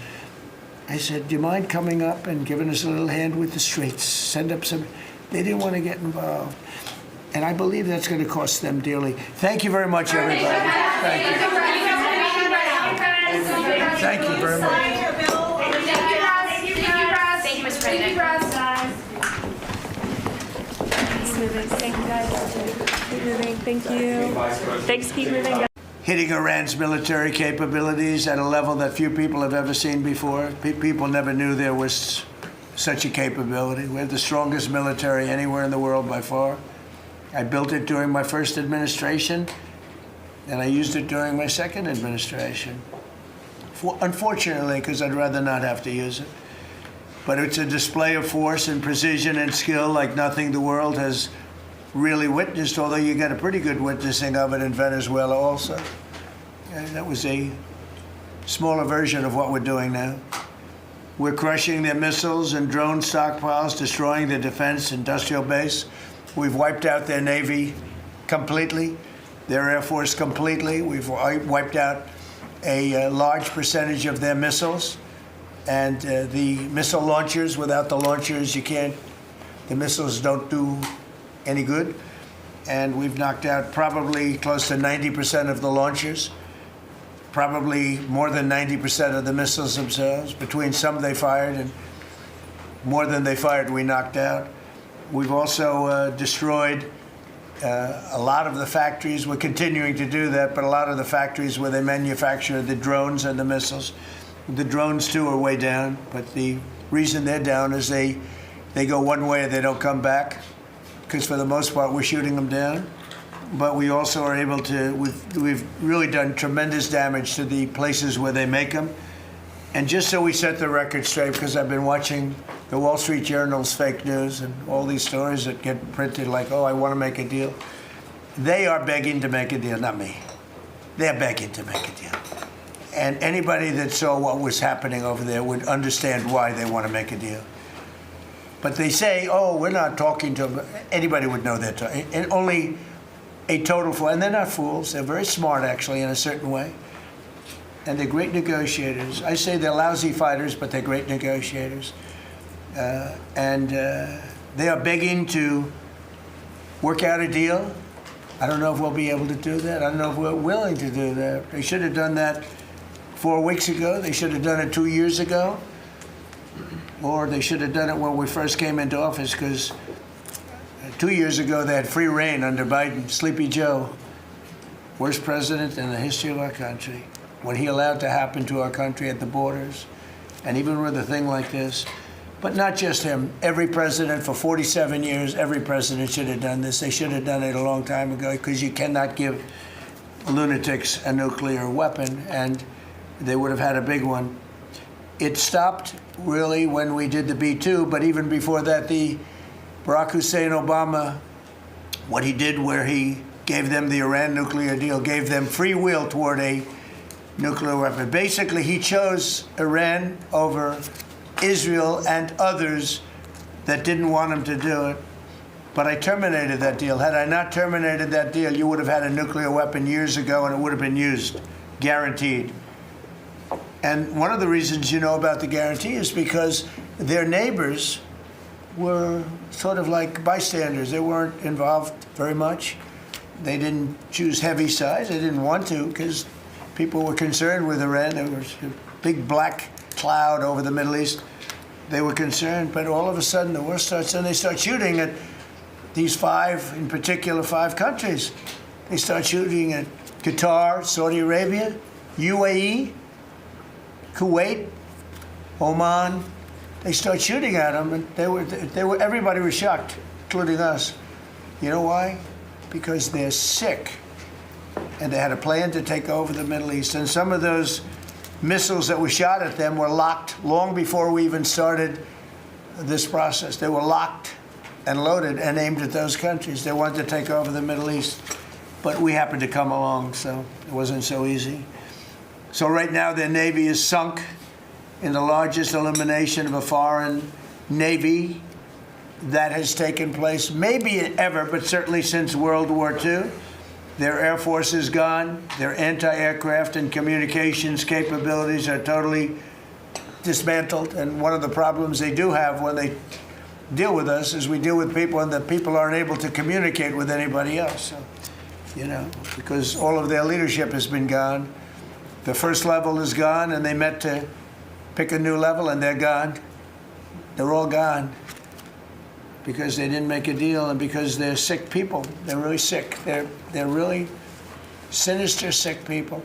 I said, do you mind coming up and giving us a little hand with the streets? Send up some. They didn't want to get involved. And I believe that's going to cost them dearly. Thank you very much, everybody. Thank you. Thank you very much. Thank you, Mr. President. Thank you, guys. Keep moving. Thank you. Thanks. Keep moving, guys. Hitting Iran's military capabilities at a level that few people have ever seen before. People never knew there was such a capability. We have the strongest military anywhere in the world by far. I built it during my first administration, and I used it during my second administration. Unfortunately, because I'd rather not have to use it. But it's a display of force and precision and skill like nothing the world has really witnessed, although you got a pretty good witnessing of it in Venezuela also. And that was a smaller version of what we're doing now. We're crushing their missiles and drone stockpiles, destroying their defense industrial base. We've wiped out their Navy completely, their Air Force completely. We've wiped out a large percentage of their missiles. And the missile launchers, without the launchers, the missiles don't do any good. And we've knocked out probably close to 90% of the launchers, probably more than 90% of the missiles themselves. Between some they fired and more than they fired, we knocked out. We've also destroyed a lot of the factories. We're continuing to do that, but a lot of the factories where they manufacture the drones and the missiles. The drones, too, are way down, but the reason they're down is they go one way and they don't come back, because for the most part, we're shooting them down. But we also are able to, we've really done tremendous damage to the places where they make them. And just so we set the record straight, because I've been watching the Wall Street Journal's fake news and all these stories that get printed like, oh, I want to make a deal. They are begging to make a deal, not me. They're begging to make a deal. And anybody that saw what was happening over there would understand why they want to make a deal. But they say, oh, we're not talking to them. Anybody would know that. And only a total fool. And they're not fools. They're very smart, actually, in a certain way. And they're great negotiators. I say they're lousy fighters, but they're great negotiators. They are begging to work out a deal. I don't know if we'll be able to do that. I don't know if we're willing to do that. They should have done that 4 weeks ago. They should have done it 2 years ago. Or they should have done it when we first came into office, because 2 years ago they had free reign under Biden. Sleepy Joe, worst president in the history of our country. What he allowed to happen to our country at the borders, and even with a thing like this. But not just him. Every president for 47 years, every president should have done this. They should have done it a long time ago, because you cannot give lunatics a nuclear weapon, and they would have had a big one. It stopped, really, when we did the B-2, but even before that, the Barack Hussein Obama, what he did where he gave them the Iran nuclear deal, gave them free will toward a nuclear weapon. Basically, he chose Iran over Israel and others that didn't want him to do it. But I terminated that deal. Had I not terminated that deal, you would have had a nuclear weapon years ago and it would have been used, guaranteed. And one of the reasons you know about the guarantee is because their neighbors were sort of like bystanders. They weren't involved very much. They didn't choose heavy sides. They didn't want to because people were concerned with Iran. There was a big black cloud over the Middle East. They were concerned, but all of a sudden the war starts and they start shooting at these five, in particular, 5 countries. They start shooting at Qatar, Saudi Arabia, UAE, Kuwait, Oman. They start shooting at them, and everybody was shocked, including us. You know why? Because they're sick, and they had a plan to take over the Middle East. And some of those missiles that were shot at them were locked long before we even started this process. They were locked and loaded and aimed at those countries. They wanted to take over the Middle East. But we happened to come along, so it wasn't so easy. So right now their Navy is sunk in the largest elimination of a foreign Navy that has taken place, maybe ever, but certainly since World War II. Their Air Force is gone. Their anti-aircraft and communications capabilities are totally dismantled. And one of the problems they do have when they deal with us is we deal with people and the people aren't able to communicate with anybody else. So, you know, because all of their leadership has been gone. The first level is gone, and they met to pick a new level, and they're gone. They're all gone because they didn't make a deal and because they're sick people. They're really sick. They're really sinister, sick people.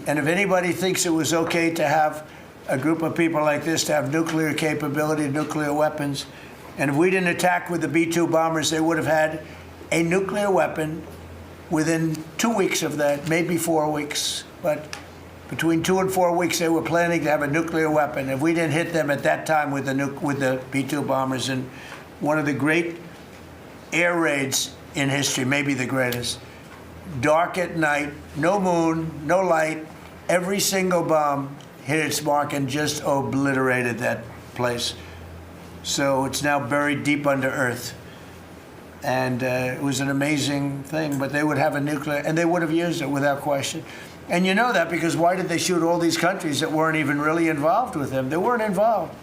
And if anybody thinks it was okay to have a group of people like this to have nuclear capability, nuclear weapons, and if we didn't attack with the B-2 bombers, they would have had a nuclear weapon within 2 weeks of that, maybe 4 weeks. But between 2 and 4 weeks, they were planning to have a nuclear weapon. If we didn't hit them at that time with the B-2 bombers, and one of the great air raids in history, maybe the greatest, dark at night, no moon, no light, every single bomb hit its mark and just obliterated that place. So it's now buried deep under earth. And it was an amazing thing, but they would have a nuclear, and they would have used it without question. And you know that because why did they shoot all these countries that weren't even really involved with them? They weren't involved.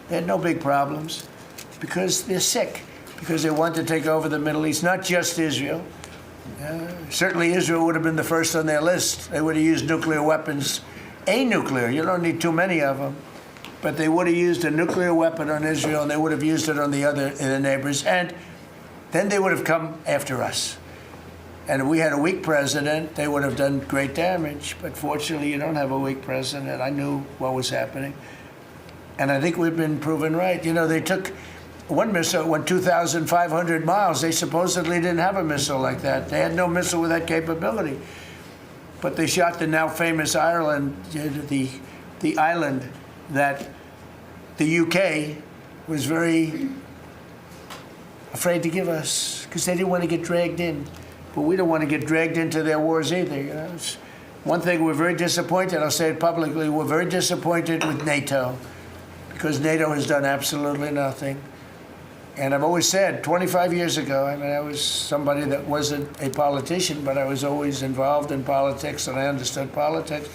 They had no big problems because they're sick, because they want to take over the Middle East, not just Israel. Certainly Israel would have been the first on their list. They would have used nuclear weapons, a nuclear, you don't need too many of them. But they would have used a nuclear weapon on Israel, and they would have used it on the neighbors, and then they would have come after us. And if we had a weak president, they would have done great damage. But fortunately, you don't have a weak president. I knew what was happening. And I think we've been proven right. You know, they took one missile, went 2,500 miles. They supposedly didn't have a missile like that. They had no missile with that capability. But they shot the now famous Ireland, the island that the UK was very afraid to give us because they didn't want to get dragged in. But we don't want to get dragged into their wars either. You know? It's one thing we're very disappointed, I'll say it publicly, we're very disappointed with NATO because NATO has done absolutely nothing. And I've always said, 25 years ago, I mean, I was somebody that wasn't a politician, but I was always involved in politics and I understood politics.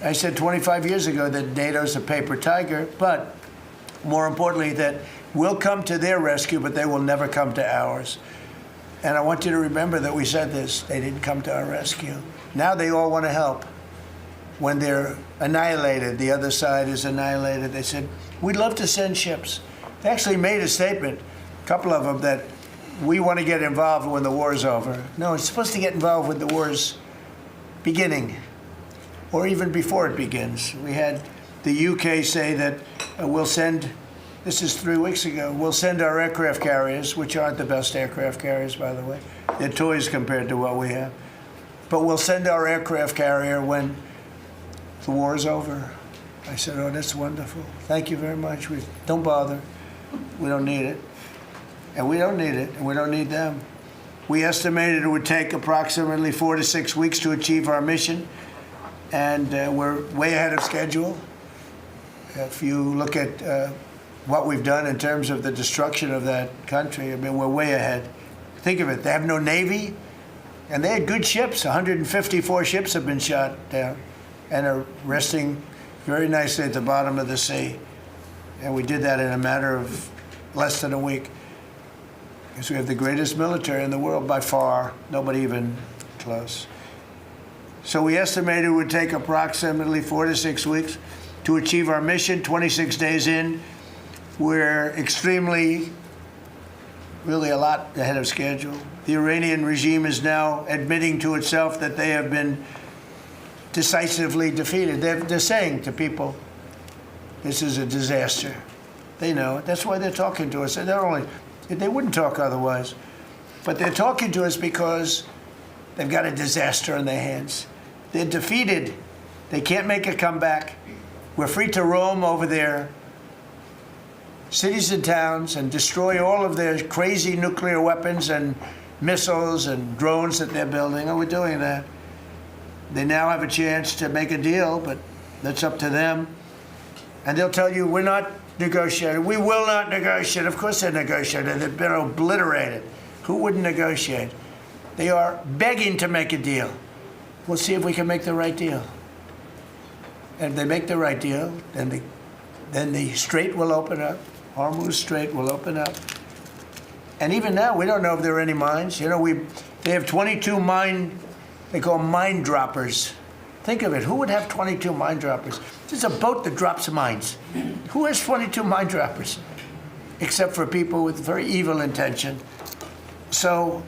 I said 25 years ago that NATO's a paper tiger, but more importantly, that we'll come to their rescue, but they will never come to ours. And I want you to remember that we said this. They didn't come to our rescue. Now they all want to help. When they're annihilated, the other side is annihilated, they said, we'd love to send ships. They actually made a statement, a couple of them, that we want to get involved when the war's over. No, it's supposed to get involved when the war's beginning, or even before it begins. We had the UK say that we'll send, this is 3 weeks ago, we'll send our aircraft carriers, which aren't the best aircraft carriers, by the way. They're toys compared to what we have. But we'll send our aircraft carrier when the war is over. I said, oh, that's wonderful. Thank you very much. Don't bother. We don't need it. And we don't need it, and we don't need them. We estimated it would take approximately 4 to 6 weeks to achieve our mission, and we're way ahead of schedule. If you look at what we've done in terms of the destruction of that country. I mean, we're way ahead. Think of it. They have no navy, and they had good ships. 154 ships have been shot down and are resting very nicely at the bottom of the sea. And we did that in a matter of less than a week. Because we have the greatest military in the world by far, nobody even close. So we estimated it would take approximately 4 to 6 weeks to achieve our mission. 26 days in, we're really a lot ahead of schedule. The Iranian regime is now admitting to itself that they have been decisively defeated. They're saying to people, this is a disaster. They know it. That's why they're talking to us. They wouldn't talk otherwise. But they're talking to us because they've got a disaster in their hands. They're defeated. They can't make a comeback. We're free to roam over their cities and towns and destroy all of their crazy nuclear weapons and missiles and drones that they're building. And we're doing that. They now have a chance to make a deal, but that's up to them. And they'll tell you, we're not negotiating. We will not negotiate. Of course they're negotiating. They've been obliterated. Who wouldn't negotiate? They are begging to make a deal. We'll see if we can make the right deal. And if they make the right deal, then the strait will open up. Hormuz Strait will open up. And even now, we don't know if there are any mines. You know, they have 22 they call mine droppers. Think of it. Who would have 22 mine droppers? There's a boat that drops mines. Who has 22 mine droppers? Except for people with very evil intention. So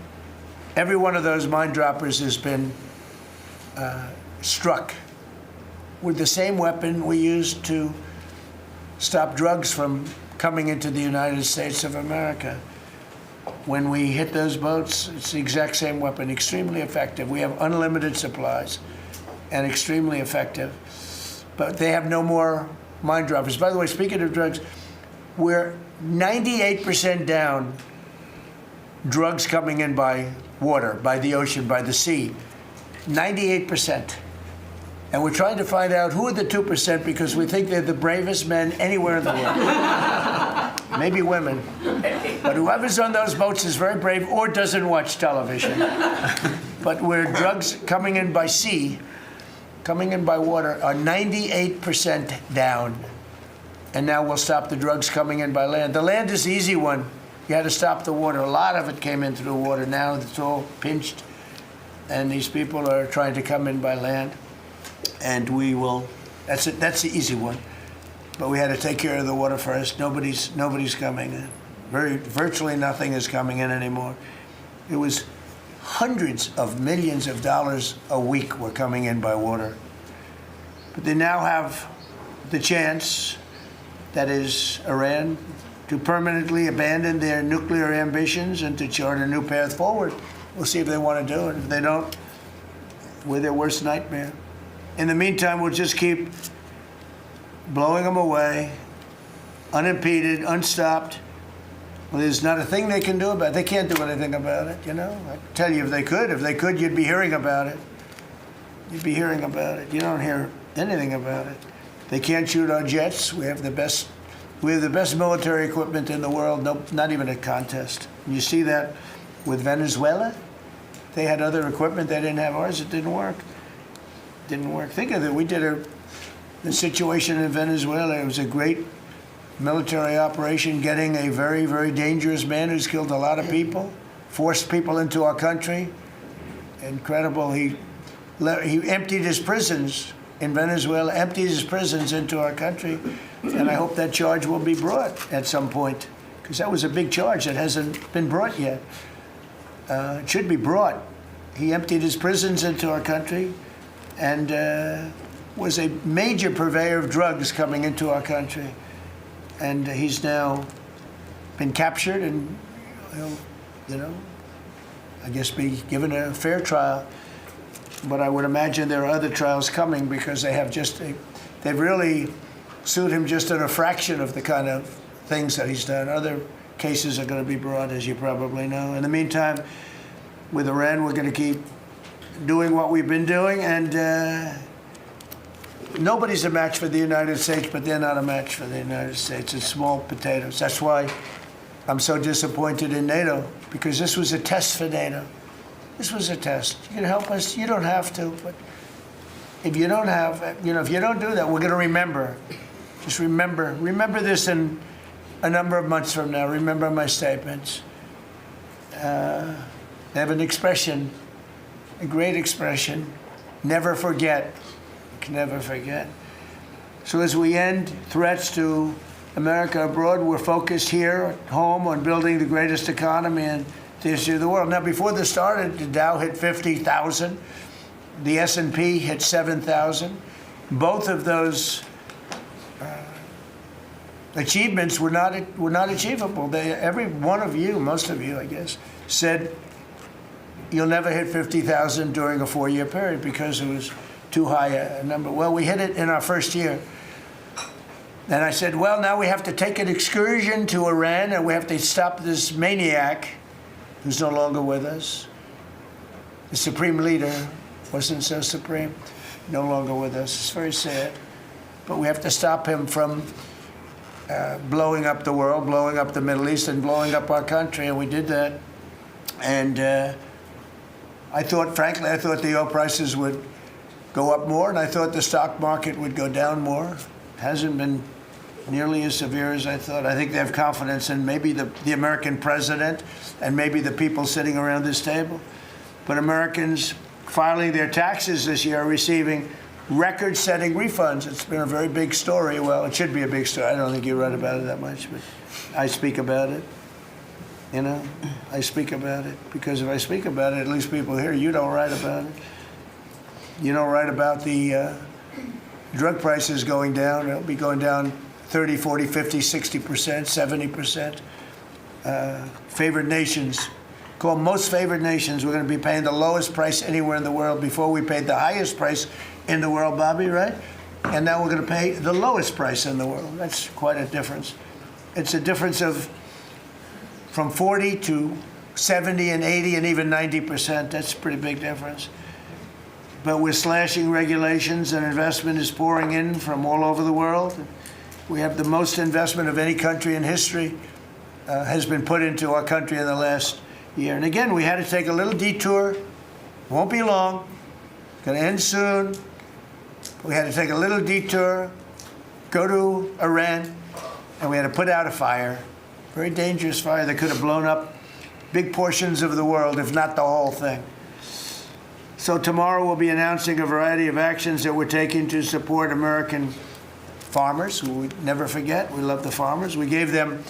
every one of those mine droppers has been struck with the same weapon we used to stop drugs from coming into the United States of America. When we hit those boats, it's the exact same weapon, extremely effective. We have unlimited supplies and extremely effective. But they have no more mine droppers. By the way, speaking of drugs, we're 98% down drugs coming in by water, by the ocean, by the sea. 98%. And we're trying to find out who are the 2% because we think they're the bravest men anywhere in the world. Maybe women. But whoever's on those boats is very brave or doesn't watch television. But where drugs coming in by sea, coming in by water, are 98% down. And now we'll stop the drugs coming in by land. The land is the easy one. You had to stop the water. A lot of it came in through the water. Now it's all pinched. And these people are trying to come in by land. And we will, that's it. That's the easy one. But we had to take care of the water first. Nobody's coming in. Virtually nothing is coming in anymore. It was hundreds of millions of dollars a week were coming in by water. But they now have the chance, that is Iran, to permanently abandon their nuclear ambitions and to chart a new path forward. We'll see if they want to do it. If they don't, we're their worst nightmare. In the meantime, we'll just keep blowing them away, unimpeded, unstopped. Well, there's not a thing they can do about it. They can't do anything about it, you know. I tell you, if they could, you'd be hearing about it. You'd be hearing about it. You don't hear anything about it. They can't shoot our jets. We have the best military equipment in the world. No, not even a contest. And you see that with Venezuela. They had other equipment. They didn't have ours. It didn't work. Didn't work. Think of it. We did the situation in Venezuela. It was a great military operation, getting a very, very dangerous man who's killed a lot of people, forced people into our country. Incredible. He emptied his prisons in Venezuela, emptied his prisons into our country, and I hope that charge will be brought at some point, because that was a big charge that hasn't been brought yet. It should be brought. He emptied his prisons into our country and was a major purveyor of drugs coming into our country. And he's now been captured and, I guess be given a fair trial. But I would imagine there are other trials coming because they have they've really sued him just in a fraction of the kind of things that he's done. Other cases are going to be brought, as you probably know. In the meantime, with Iran, we're going to keep doing what we've been doing, and Nobody's a match for the United States, but they're not a match for the United States. It's small potatoes. That's why I'm so disappointed in NATO, because this was a test for NATO. This was a test. You can help us. You don't have to, but if you don't have, if you don't do that, we're going to remember. Just remember this in a number of months from now. Remember my statements. They have an expression, a great expression, never forget. Never forget. So as we end threats to America abroad, we're focused here at home on building the greatest economy in the history of the world. Now, before this started, the Dow hit 50,000. The S&P hit 7,000. Both of those achievements were not achievable. Every one of you, most of you, I guess, said you'll never hit 50,000 during a 4-year period because it was too high a number. Well, we hit it in our first year. And I said, well, now we have to take an excursion to Iran and we have to stop this maniac who's no longer with us. The supreme leader wasn't so supreme, no longer with us. It's very sad. But we have to stop him from blowing up the world, blowing up the Middle East, and blowing up our country. And we did that. And frankly, I thought the oil prices would go up more, and I thought the stock market would go down more. It hasn't been nearly as severe as I thought. I think they have confidence in maybe the American president and maybe the people sitting around this table. But Americans filing their taxes this year are receiving record-setting refunds. It's been a very big story. Well, it should be a big story. I don't think you write about it that much, but I speak about it. I speak about it because if I speak about it, at least people hear. You don't write about it. You don't write about the drug prices going down. It'll be going down 30, 40, 50, 60%, 70%. Favored nations, called most favored nations, we're going to be paying the lowest price anywhere in the world. Before we paid the highest price in the world, Bobby, right? And now we're going to pay the lowest price in the world. That's quite a difference. It's a difference of from 40 to 70 and 80 and even 90%. That's a pretty big difference. But we're slashing regulations and investment is pouring in from all over the world. We have the most investment of any country in history has been put into our country in the last year. And again, we had to take a little detour. Won't be long. Going to end soon. We had to take a little detour, go to Iran, and we had to put out a fire. Very dangerous fire that could have blown up big portions of the world, if not the whole thing. So tomorrow we'll be announcing a variety of actions that we're taking to support American farmers, who we never forget. We love the farmers. We gave them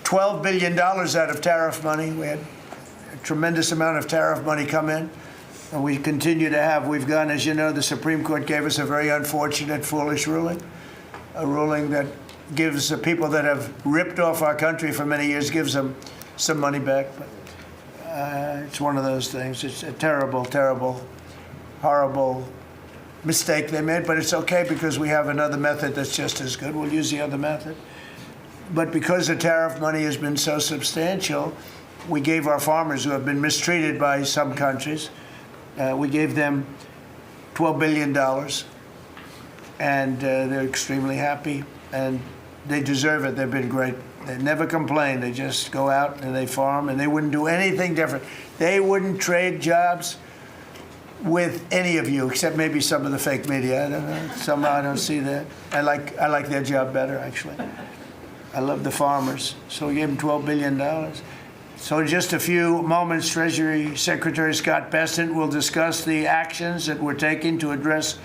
$12 billion out of tariff money. We had a tremendous amount of tariff money come in, and we continue to have. We've gone, as you know, the Supreme Court gave us a very unfortunate, foolish ruling, a ruling that gives the people that have ripped off our country for many years, gives them some money back. But it's one of those things. It's a terrible, terrible, horrible mistake they made, but it's okay because we have another method that's just as good. We'll use the other method. But because the tariff money has been so substantial, we gave our farmers who have been mistreated by some countries, we gave them $12 billion, and they're extremely happy, and they deserve it. They've been great. They never complain. They just go out and they farm, and they wouldn't do anything different. They wouldn't trade jobs with any of you, except maybe some of the fake media. I don't know. Somehow I don't see that. I like their job better, actually. I love the farmers. So we gave them $12 billion. So in just a few moments, Treasury Secretary Scott Bessent will discuss the actions that we're taking to address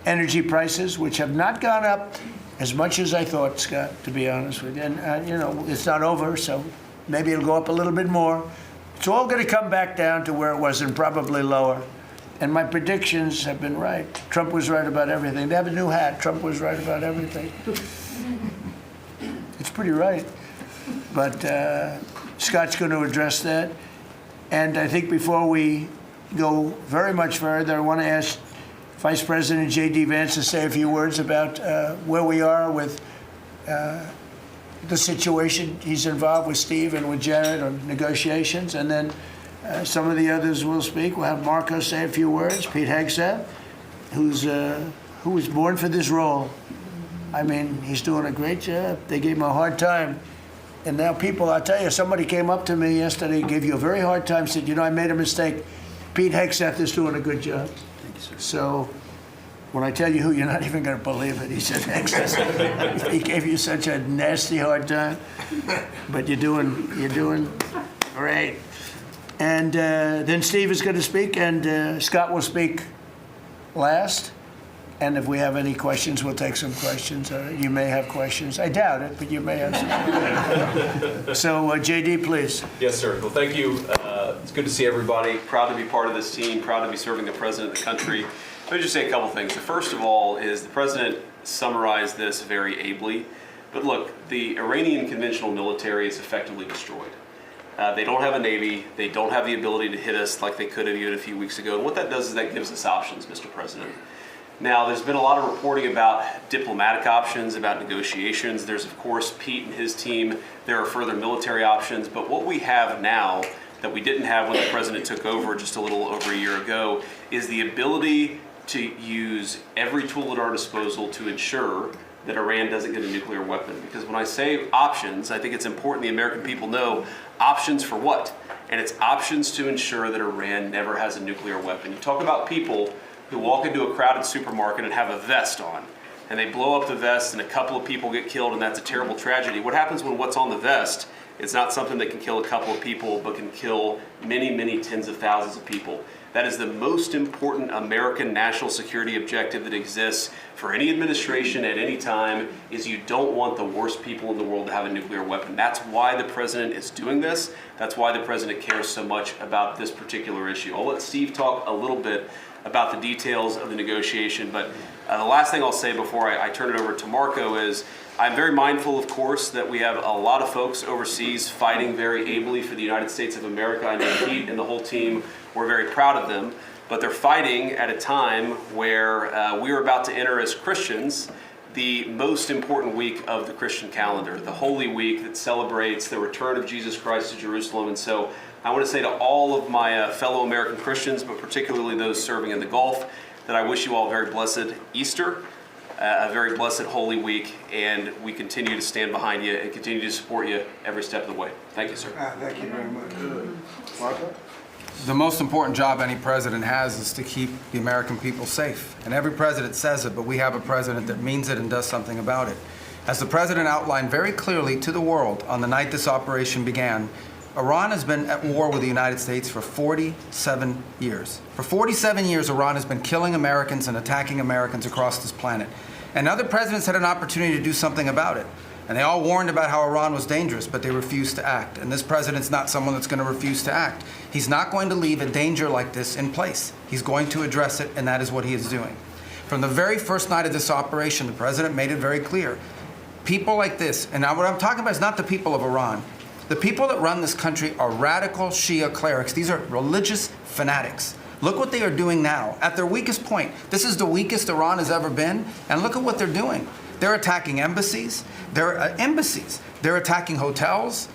energy prices, which have not gone up as much as I thought, Scott, to be honest with you. And, you know, it's not over, so maybe it'll go up a little bit more. It's all going to come back down to where it was and probably lower. And my predictions have been right. Trump was right about everything. They have a new hat. Trump was right about everything. It's pretty right. But Scott's going to address that. And I think before we go very much further, I want to ask Vice President J.D. Vance to say a few words about where we are with the situation. He's involved with Steve and with Jared on negotiations. And then some of the others will speak. We'll have Marco say a few words, Pete Hegseth, who's who was born for this role. I mean, he's doing a great job. They gave him a hard time. And now people, I'll tell you, somebody came up to me yesterday, gave you a very hard time, said, I made a mistake. Pete Hegseth is doing a good job. Thank you, sir. So when I tell you who, you're not even going to believe it. He said, Hegseth, he gave you such a nasty hard time. But you're doing great. And then Steve is going to speak, and Scott will speak last. And if we have any questions, we'll take some questions. You may have questions. I doubt it, but you may have some. So, JD, please. Yes, sir. Well, thank you. It's good to see everybody. Proud to be part of this team. Proud to be serving the president of the country. Let me just say a couple things. The first of all is the president summarized this very ably. But look, the Iranian conventional military is effectively destroyed. They don't have a navy. They don't have the ability to hit us like they could have even a few weeks ago. And what that does is that gives us options, Mr. President. Now, there's been a lot of reporting about diplomatic options, about negotiations. There's, of course, Pete and his team. There are further military options. But what we have now that we didn't have when the president took over just a little over a year ago is the ability to use every tool at our disposal to ensure that Iran doesn't get a nuclear weapon. Because when I say options, I think it's important the American people know options for what? And it's options to ensure that Iran never has a nuclear weapon. You talk about people who walk into a crowded supermarket and have a vest on, and they blow up the vest and a couple of people get killed, and that's a terrible tragedy. What happens when what's on the vest is not something that can kill a couple of people, but can kill many, many tens of thousands of people? That is the most important American national security objective that exists for any administration at any time, is you don't want the worst people in the world to have a nuclear weapon. That's why the president is doing this. That's why the president cares so much about this particular issue. I'll let Steve talk a little bit about the details of the negotiation, but the last thing I'll say before I turn it over to Marco is I'm very mindful, of course, that we have a lot of folks overseas fighting very ably for the United States of America. I know Pete and the whole team, we're very proud of them, but they're fighting at a time where we are about to enter as Christians the most important week of the Christian calendar, the Holy Week that celebrates the return of Jesus Christ to Jerusalem. And so I want to say to all of my fellow American Christians, but particularly those serving in the Gulf, that I wish you all a very blessed Easter, a very blessed Holy Week, and we continue to stand behind you and continue to support you every step of the way. Thank you, sir. Thank you very much. Marco? The most important job any president has is to keep the American people safe. And every president says it, but we have a president that means it and does something about it. As the president outlined very clearly to the world on the night this operation began, Iran has been at war with the United States for 47 years. For 47 years, Iran has been killing Americans and attacking Americans across this planet. And other presidents had an opportunity to do something about it. And they all warned about how Iran was dangerous, but they refused to act. And this president's not someone that's going to refuse to act. He's not going to leave a danger like this in place. He's going to address it, and that is what he is doing. From the very first night of this operation, the president made it very clear. People like this, and now what I'm talking about is not the people of Iran. The people that run this country are radical Shia clerics. These are religious fanatics. Look what they are doing now. At their weakest point, this is the weakest Iran has ever been, and look at what they're doing. They're attacking embassies. They're attacking hotels.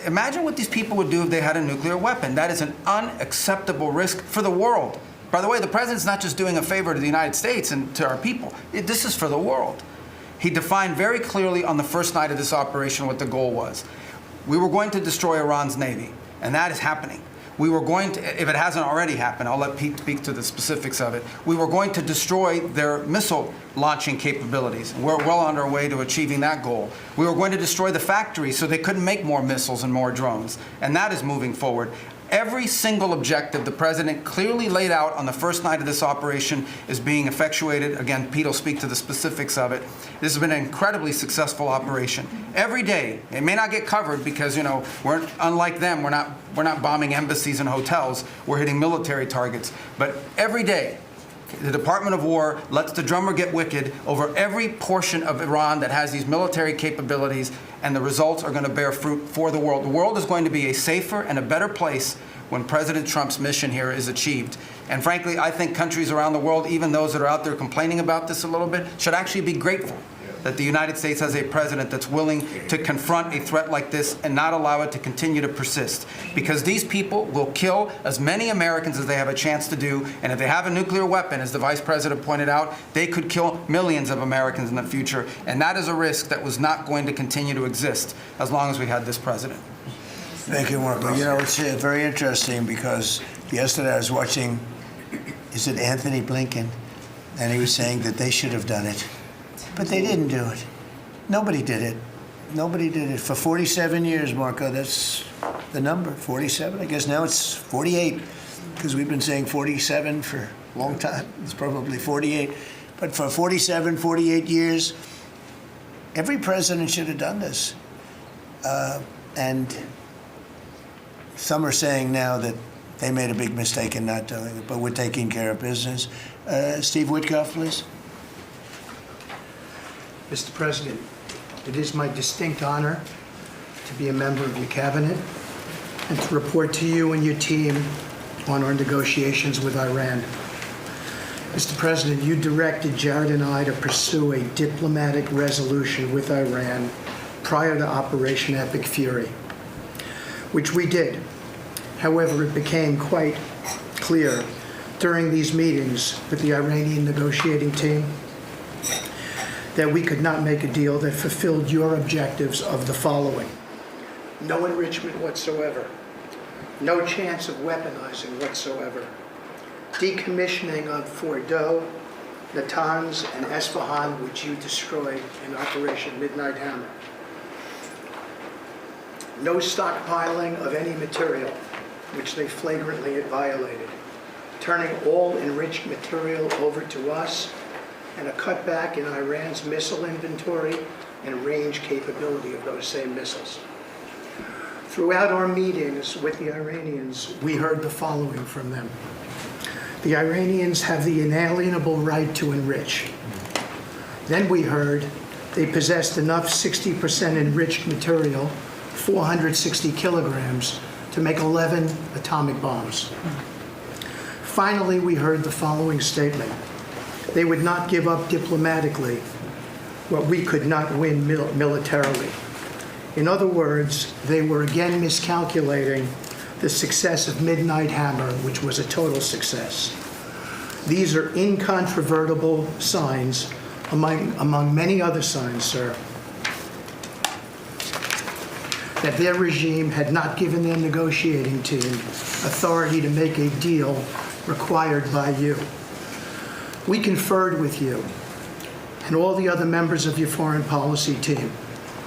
Imagine what these people would do if they had a nuclear weapon. That is an unacceptable risk for the world. By the way, the president's not just doing a favor to the United States and to our people. This is for the world. He defined very clearly on the first night of this operation what the goal was. We were going to destroy Iran's navy, and that is happening. We were going to, if it hasn't already happened, I'll let Pete speak to the specifics of it. We were going to destroy their missile launching capabilities. We're well on our way to achieving that goal. We were going to destroy the factories so they couldn't make more missiles and more drones, and that is moving forward. Every single objective the president clearly laid out on the first night of this operation is being effectuated. Again, Pete will speak to the specifics of it. This has been an incredibly successful operation. Every day, it may not get covered because, we're unlike them. We're not bombing embassies and hotels. We're hitting military targets. But every day, the Department of War lets the drummer get wicked over every portion of Iran that has these military capabilities, and the results are going to bear fruit for the world. The world is going to be a safer and a better place when President Trump's mission here is achieved. And frankly, I think countries around the world, even those that are out there complaining about this a little bit, should actually be grateful that the United States has a president that's willing to confront a threat like this and not allow it to continue to persist. Because these people will kill as many Americans as they have a chance to do, and if they have a nuclear weapon, as the Vice President pointed out, they could kill millions of Americans in the future, and that is a risk that was not going to continue to exist as long as we had this president. Thank you, Marco. You know, it's very interesting because yesterday I was watching, is it Anthony Blinken? And he was saying that they should have done it. But they didn't do it. Nobody did it. Nobody did it. For 47 years, Marco, that's the number, 47. I guess now it's 48 because we've been saying 47 for a long time. It's probably 48. But for 47, 48 years, every president should have done this. And some are saying now that they made a big mistake in not doing it, but we're taking care of business. Steve Witkoff, please. Mr. President, it is my distinct honor to be a member of your cabinet and to report to you and your team on our negotiations with Iran. Mr. President, you directed Jared and I to pursue a diplomatic resolution with Iran prior to Operation Epic Fury, which we did. However, it became quite clear during these meetings with the Iranian negotiating team that we could not make a deal that fulfilled your objectives of the following: no enrichment whatsoever, no chance of weaponizing whatsoever, decommissioning of Fordo, Natanz, and Esfahan, which you destroyed in Operation Midnight Hammer, no stockpiling of any material, which they flagrantly violated, turning all enriched material over to us, and a cutback in Iran's missile inventory and range capability of those same missiles. Throughout our meetings with the Iranians, we heard the following from them. The Iranians have the inalienable right to enrich. Then we heard they possessed enough 60% enriched material, 460 kilograms, to make 11 atomic bombs. Finally, we heard the following statement. They would not give up diplomatically what we could not win militarily. In other words, they were again miscalculating the success of Midnight Hammer, which was a total success. These are incontrovertible signs, among many other signs, sir, that their regime had not given their negotiating team authority to make a deal required by you. We conferred with you and all the other members of your foreign policy team,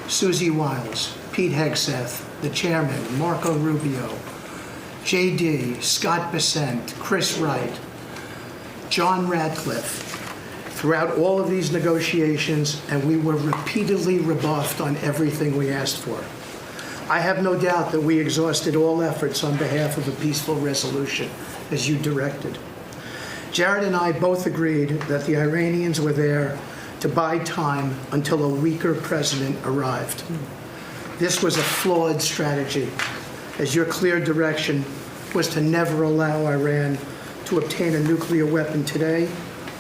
Susie Wiles, Pete Hegseth, the chairman, Marco Rubio, JD, Scott Bessent, Chris Wright, John Radcliffe, throughout all of these negotiations, and we were repeatedly rebuffed on everything we asked for. I have no doubt that we exhausted all efforts on behalf of a peaceful resolution, as you directed. Jared and I both agreed that the Iranians were there to buy time until a weaker president arrived. This was a flawed strategy, as your clear direction was to never allow Iran to obtain a nuclear weapon today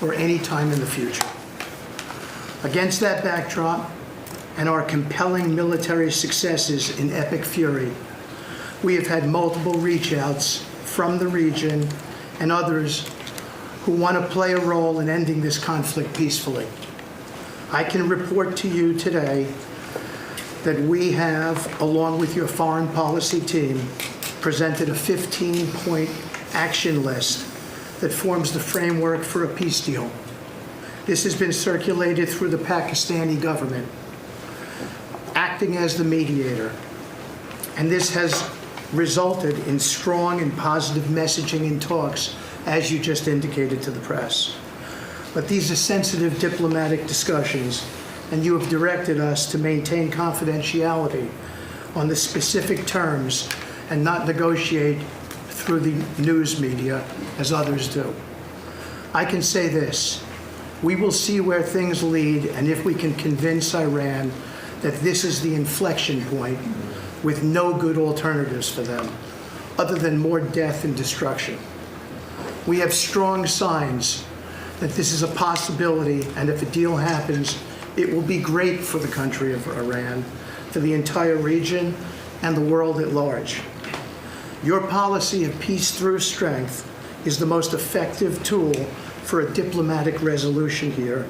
or any time in the future. Against that backdrop, and our compelling military successes in Epic Fury, we have had multiple reach-outs from the region and others who want to play a role in ending this conflict peacefully. I can report to you today that we have, along with your foreign policy team, presented a 15-point action list that forms the framework for a peace deal. This has been circulated through the Pakistani government, acting as the mediator. And this has resulted in strong and positive messaging in talks, as you just indicated to the press. But these are sensitive diplomatic discussions, and you have directed us to maintain confidentiality on the specific terms and not negotiate through the news media as others do. I can say this: we will see where things lead, and if we can convince Iran that this is the inflection point with no good alternatives for them, other than more death and destruction. We have strong signs that this is a possibility, and if a deal happens, It will be great for the country of Iran, for the entire region, and the world at large. Your policy of peace through strength is the most effective tool for a diplomatic resolution here,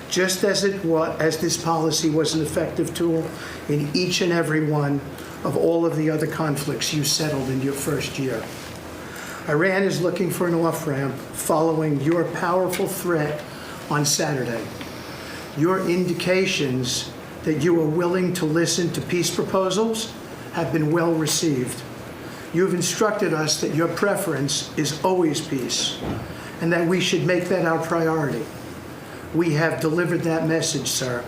just as this policy was an effective tool in each and every one of all of the other conflicts you settled in your first year. Iran is looking for an off-ramp following your powerful threat on Saturday. Your indications that you are willing to listen to peace proposals have been well received. You have instructed us that your preference is always peace, and that we should make that our priority. We have delivered that message, sir,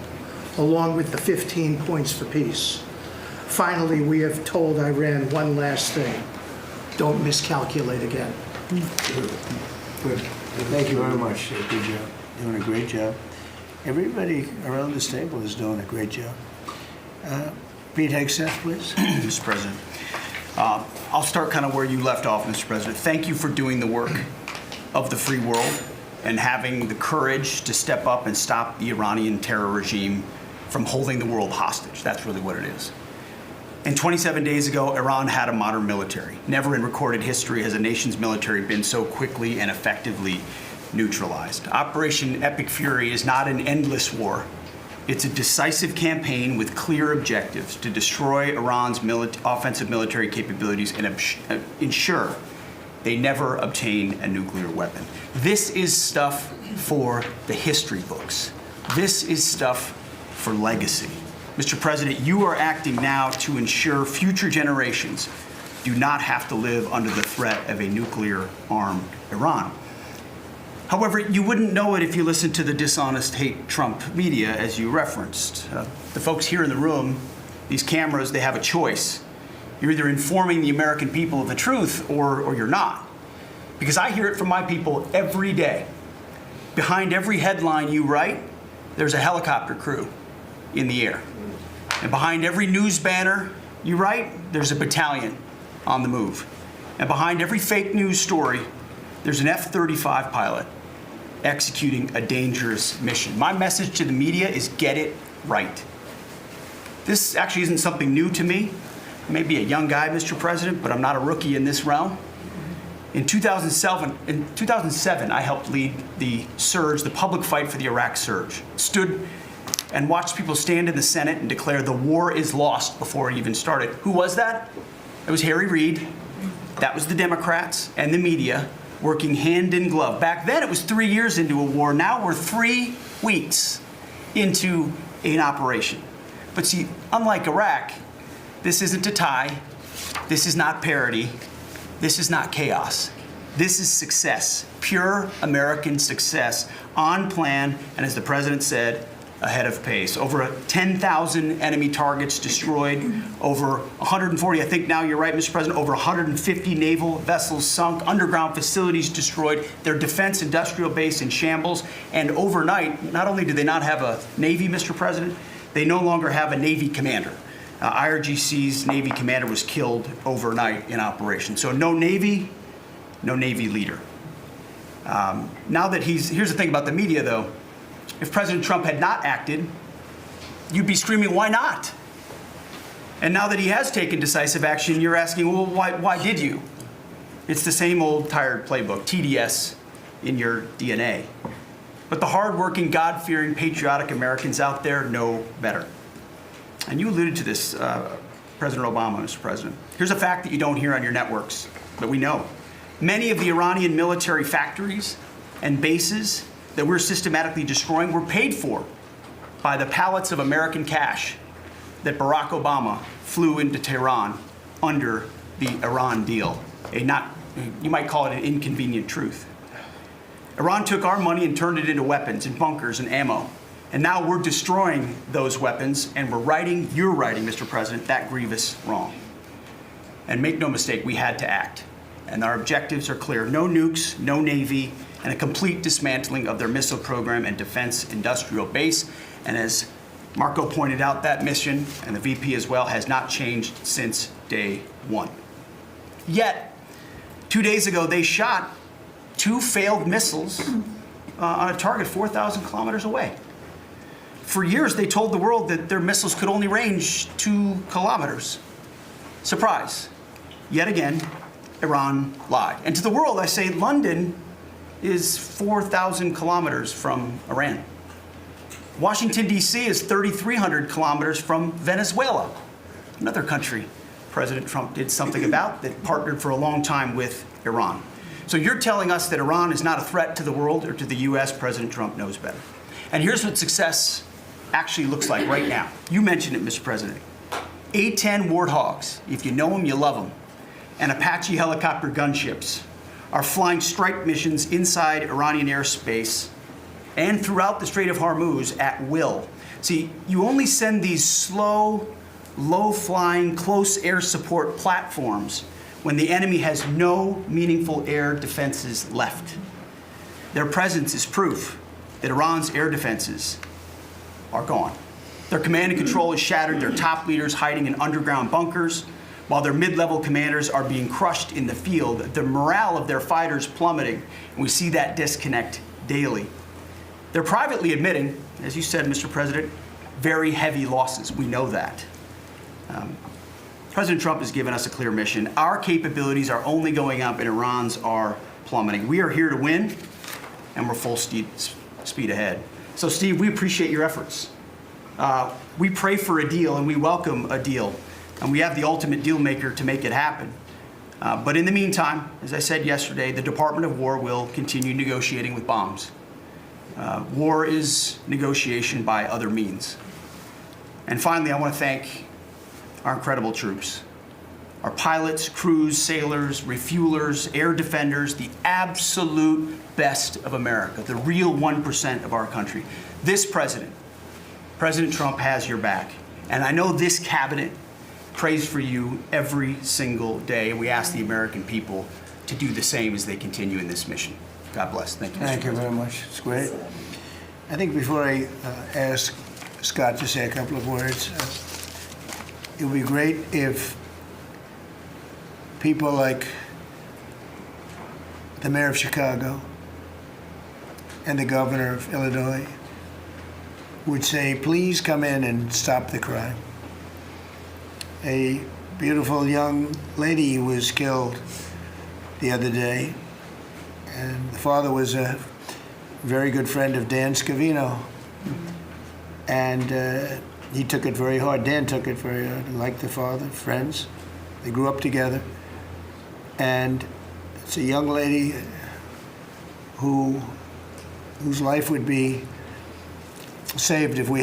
along with the 15 points for peace. Finally, we have told Iran one last thing. Don't miscalculate again. Good. Thank you very much. Good job. Doing a great job. Everybody around this table is doing a great job. Pete Hegseth, please. Mr. President. I'll start kind of where you left off, Mr. President. Thank you for doing the work of the free world and having the courage to step up and stop the Iranian terror regime from holding the world hostage. That's really what it is. And 27 days ago, Iran had a modern military. Never in recorded history has a nation's military been so quickly and effectively neutralized. Operation Epic Fury is not an endless war. It's a decisive campaign with clear objectives to destroy Iran's offensive military capabilities and ensure they never obtain a nuclear weapon. This is stuff for the history books. This is stuff for legacy. Mr. President, you are acting now to ensure future generations do not have to live under the threat of a nuclear-armed Iran. However, you wouldn't know it if you listened to the dishonest hate Trump media, as you referenced. The folks here in the room, these cameras, they have a choice. You're either informing the American people of the truth or you're not. Because I hear it from my people every day. Behind every headline you write, there's a helicopter crew in the air. And behind every news banner you write, there's a battalion on the move. And behind every fake news story, there's an F-35 pilot executing a dangerous mission. My message to the media is get it right. This actually isn't something new to me. I may be a young guy, Mr. President, but I'm not a rookie in this realm. In 2007, I helped lead the surge, the public fight for the Iraq surge. Stood and watched people stand in the Senate and declare the war is lost before it even started. Who was that? It was Harry Reid. That was the Democrats and the media working hand in glove. Back then it was 3 years into a war. Now we're 3 weeks into an operation. But see, unlike Iraq, this isn't a tie. This is not parity. This is not chaos. This is success, pure American success, on plan, and as the President said, ahead of pace. Over 10,000 enemy targets destroyed, over 140, I think now you're right, Mr. President, over 150 naval vessels sunk, underground facilities destroyed, their defense industrial base in shambles, and overnight, not only do they not have a Navy, Mr. President, they no longer have a Navy commander. IRGC's Navy commander was killed overnight in operation. So no Navy leader. Now that here's the thing about the media though, if President Trump had not acted, you'd be screaming, why not? And now that he has taken decisive action, you're asking, well, why did you? It's the same old tired playbook, TDS in your DNA. But the hardworking, God-fearing, patriotic Americans out there know better. And you alluded to this, President Obama, Mr. President. Here's a fact that you don't hear on your networks, but we know. Many of the Iranian military factories and bases that we're systematically destroying were paid for by the pallets of American cash that Barack Obama flew into Tehran under the Iran deal. You might call it an inconvenient truth. Iran took our money and turned it into weapons and bunkers and ammo. And now we're destroying those weapons and you're righting, Mr. President, that grievous wrong. And make no mistake, we had to act. And our objectives are clear. No nukes, no Navy, and a complete dismantling of their missile program and defense industrial base. And as Marco pointed out, that mission, and the VP as well, has not changed since day one. Yet, 2 days ago, they shot 2 failed missiles on a target 4,000 kilometers away. For years, they told the world that their missiles could only range 2 kilometers. Surprise. Yet again, Iran lied. And to the world, I say London is 4,000 kilometers from Iran. Washington, D.C. is 3,300 kilometers from Venezuela, another country President Trump did something about that partnered for a long time with Iran. So you're telling us that Iran is not a threat to the world or to the U.S. President Trump knows better. And here's what success actually looks like right now. You mentioned it, Mr. President. A-10 Warthogs, if you know them, you love them, and Apache helicopter gunships are flying strike missions inside Iranian airspace and throughout the Strait of Hormuz at will. See, you only send these slow, low-flying, close air support platforms when the enemy has no meaningful air defenses left. Their presence is proof that Iran's air defenses are gone. Their command and control is shattered, their top leaders hiding in underground bunkers, while their mid-level commanders are being crushed in the field, the morale of their fighters plummeting, and we see that disconnect daily. They're privately admitting, as you said, Mr. President, very heavy losses. We know that. President Trump has given us a clear mission. Our capabilities are only going up and Iran's are plummeting. We are here to win, and we're full speed ahead. So, Steve, we appreciate your efforts. We pray for a deal, and we welcome a deal. And we have the ultimate deal maker to make it happen. But in the meantime, as I said yesterday, the Department of War will continue negotiating with bombs. War is negotiation by other means. And finally, I want to thank our incredible troops, our pilots, crews, sailors, refuelers, air defenders, the absolute best of America, the real 1% of our country. This president, President Trump, has your back. And I know this cabinet prays for you every single day. And we ask the American people to do the same as they continue in this mission. God bless. Thank you. Thank you very much. It's great. I think before I ask Scott to say a couple of words, it would be great if people like the mayor of Chicago and the governor of Illinois would say, please come in and stop the crime. A beautiful young lady was killed the other day, and the father was a very good friend of Dan Scavino, and he took it very hard. Dan took it very hard, like the father, friends. They grew up together, and it's a young lady whose life would be saved if we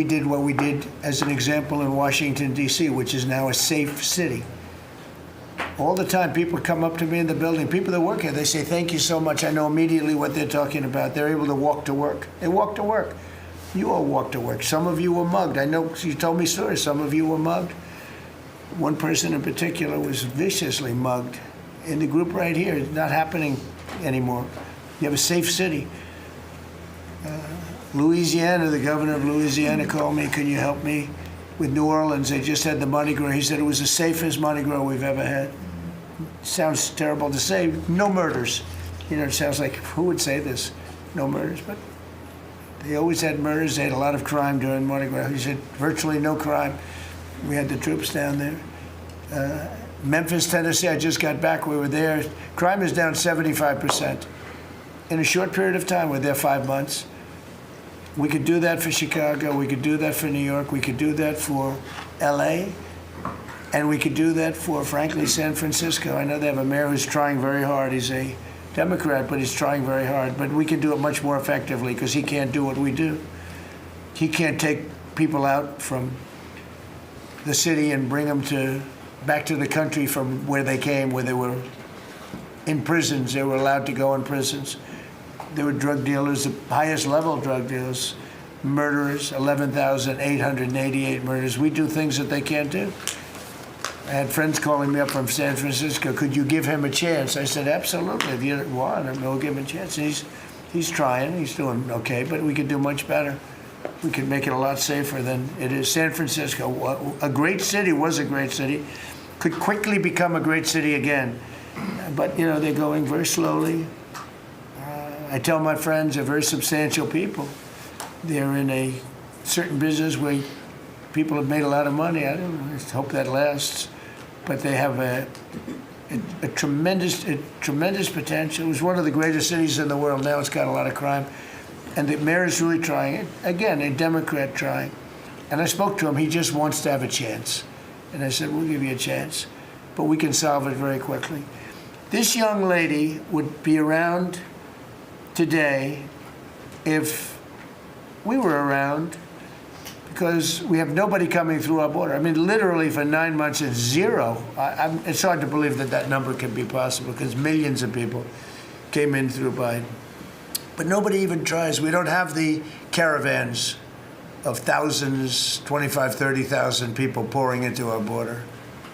did what we did as an example in Washington, D.C., which is now a safe city. All the time, people come up to me in the building, people that work here, they say, thank you so much. I know immediately what they're talking about. They're able to walk to work. They walk to work. You all walk to work. Some of you were mugged. I know you told me stories. Some of you were mugged. One person in particular was viciously mugged in the group right here. It's not happening anymore. You have a safe city. Louisiana, the governor of Louisiana called me, can you help me with New Orleans? They just had the Mardi Gras. He said it was the safest Mardi Gras we've ever had. Sounds terrible to say. No murders. You know, it sounds like, who would say this? No murders. But they always had murders. They had a lot of crime during Mardi Gras. He said virtually no crime. We had the troops down there. Memphis, Tennessee, I just got back. We were there. Crime is down 75%. In a short period of time, we're there 5 months. We could do that for Chicago. We could do that for New York. We could do that for LA. And we could do that for, frankly, San Francisco. I know they have a mayor who's trying very hard. He's a Democrat, but he's trying very hard. But we can do it much more effectively because he can't do what we do. He can't take people out from the city and bring them back to the country from where they came, where they were in prisons. They were allowed to go in prisons. There were drug dealers, the highest level drug dealers, murderers, 11,888 murders. We do things that they can't do. I had friends calling me up from San Francisco. Could you give him a chance? I said, absolutely. If you want him, we'll give him a chance. And he's trying. He's doing okay, but we could do much better. We could make it a lot safer than it is. San Francisco, a great city, was a great city, could quickly become a great city again. But, you know, they're going very slowly. I tell my friends, they're very substantial people. They're in a certain business where people have made a lot of money. I don't know, I hope that lasts. But they have a tremendous potential. It was one of the greatest cities in the world. Now it's got a lot of crime. And the mayor is really trying. Again, a Democrat trying. And I spoke to him. He just wants to have a chance. And I said, we'll give you a chance. But we can solve it very quickly. This young lady would be around today if we were around, because we have nobody coming through our border. I mean, literally for 9 months, it's zero. It's hard to believe that that number can be possible, because millions of people came in through Biden. But nobody even tries. We don't have the caravans of thousands, 25, 30,000 people pouring into our border.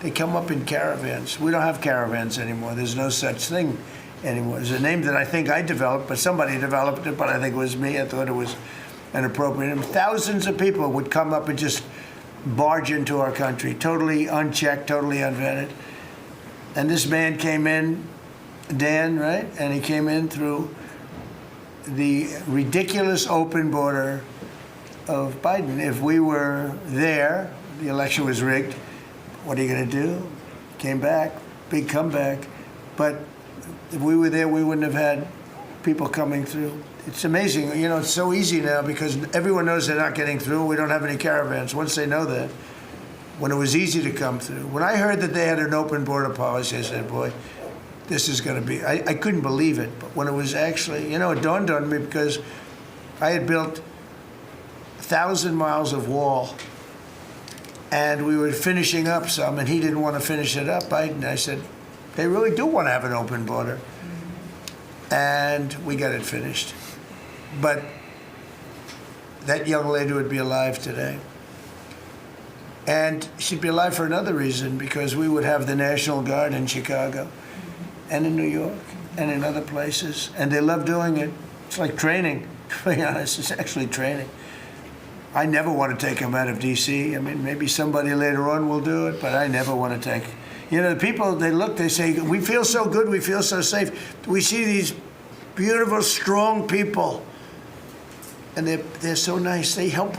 They come up in caravans. We don't have caravans anymore. There's no such thing anymore. There's a name that I think I developed, but somebody developed it, but I think it was me. I thought it was an appropriate name. Thousands of people would come up and just barge into our country, totally unchecked, totally unvetted. And this man came in, Dan, right? And he came in through the ridiculous open border of Biden. If we were there, the election was rigged. What are you going to do? Came back, big comeback. But if we were there, we wouldn't have had people coming through. It's amazing. You know, it's so easy now because everyone knows they're not getting through. We don't have any caravans. Once they know that, when it was easy to come through. When I heard that they had an open border policy, I said, boy, this is going to be, I couldn't believe it. But when it was actually, you know, it dawned on me because I had built 1,000 miles of wall, and we were finishing up some, and he didn't want to finish it up. I said, they really do want to have an open border. And we got it finished. But that young lady would be alive today. And she'd be alive for another reason, because we would have the National Guard in Chicago and in New York and in other places. And they love doing it. It's like training, to be honest. It's actually training. I never want to take them out of D.C. I mean, maybe somebody later on will do it, but I never want to take. You know, the people, they look, they say, we feel so good, we feel so safe. We see these beautiful, strong people, and they're so nice. They help.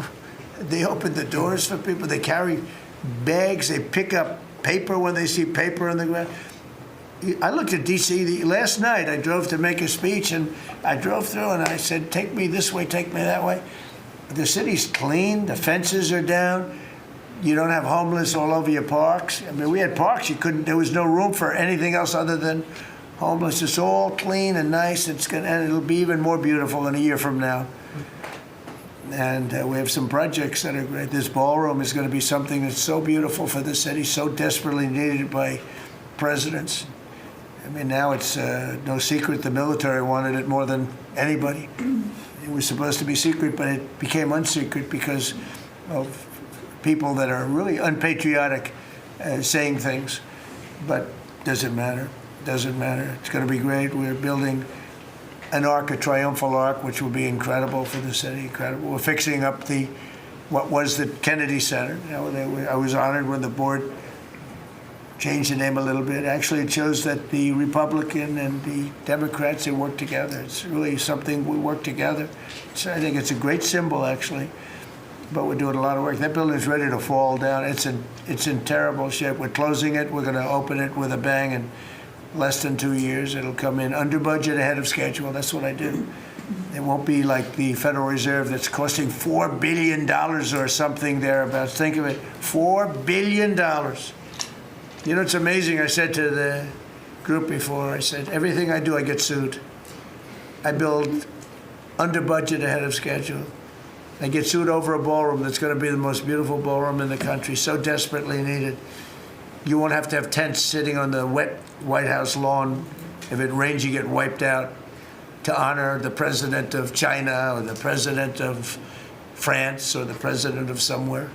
They open the doors for people. They carry bags. They pick up paper when they see paper on the ground. I looked at D.C. last night. I drove to make a speech, and I drove through, and I said, take me this way, take me that way. The city's clean. The fences are down. You don't have homeless all over your parks. I mean, we had parks. There was no room for anything else other than homeless. It's all clean and nice. And it'll be even more beautiful in a year from now. And we have some projects that are great. This ballroom is going to be something that's so beautiful for the city, so desperately needed by presidents. I mean, now it's no secret the military wanted it more than anybody. It was supposed to be secret, but it became unsecret because of people that are really unpatriotic saying things. But doesn't matter. Doesn't matter. It's going to be great. We're building an arc, a triumphal arc, which will be incredible for the city. Incredible. We're fixing up what was the Kennedy Center. You know, I was honored when the board changed the name a little bit. Actually, it shows that the Republican and the Democrats, they work together. It's really something we work together. So I think it's a great symbol, actually. But we're doing a lot of work. That building is ready to fall down. It's in terrible shape. We're closing it. We're going to open it with a bang in less than 2 years. It'll come in under budget, ahead of schedule. That's what I do. It won't be like the Federal Reserve that's costing $4 billion or something thereabouts. Think of it, $4 billion. You know, it's amazing. I said to the group before, I said, everything I do, I get sued. I build under budget, ahead of schedule. I get sued over a ballroom that's going to be the most beautiful ballroom in the country, so desperately needed. You won't have to have tents sitting on the wet White House lawn. If it rains, you get wiped out to honor the president of China or the president of France or the president of somewhere.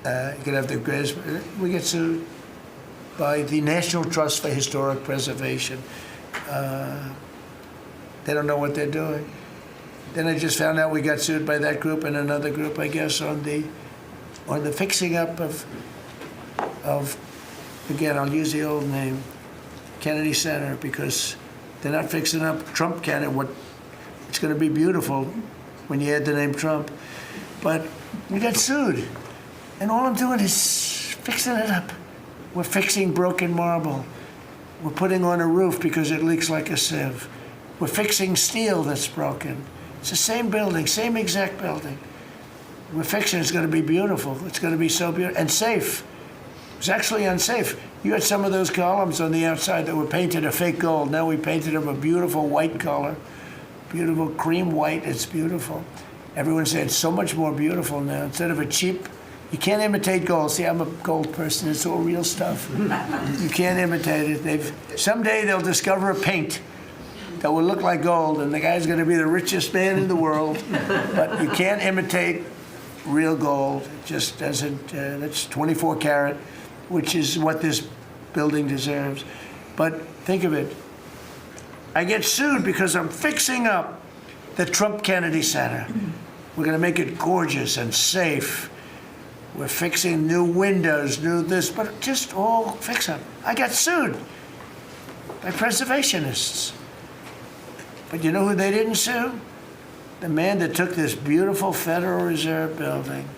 You could have the greatest. We get sued by the National Trust for Historic Preservation. They don't know what they're doing. Then I just found out we got sued by that group and another group, I guess, on the fixing up of again, I'll use the old name, Kennedy Center, because they're not fixing up Trump Kennedy. It's going to be beautiful, when you add the name Trump. But we got sued. And all I'm doing is fixing it up. We're fixing broken marble. We're putting on a roof because it leaks like a sieve. We're fixing steel that's broken. It's the same building, same exact building. We're fixing it. It's going to be beautiful. It's going to be so beautiful and safe. It's actually unsafe. You had some of those columns on the outside that were painted a fake gold. Now we painted them a beautiful white color, beautiful cream white. It's beautiful. Everyone said it's so much more beautiful now. Instead of a cheap, you can't imitate gold. See, I'm a gold person. It's all real stuff. You can't imitate it. Someday they'll discover a paint that will look like gold, and the guy's going to be the richest man in the world. But you can't imitate real gold. It just doesn't. That's 24 karat, which is what this building deserves. But think of it. I get sued because I'm fixing up the Trump Kennedy Center. We're going to make it gorgeous and safe. We're fixing new windows, new this, but just all fix up. I got sued by preservationists. But you know who they didn't sue? The man that took this beautiful Federal Reserve building.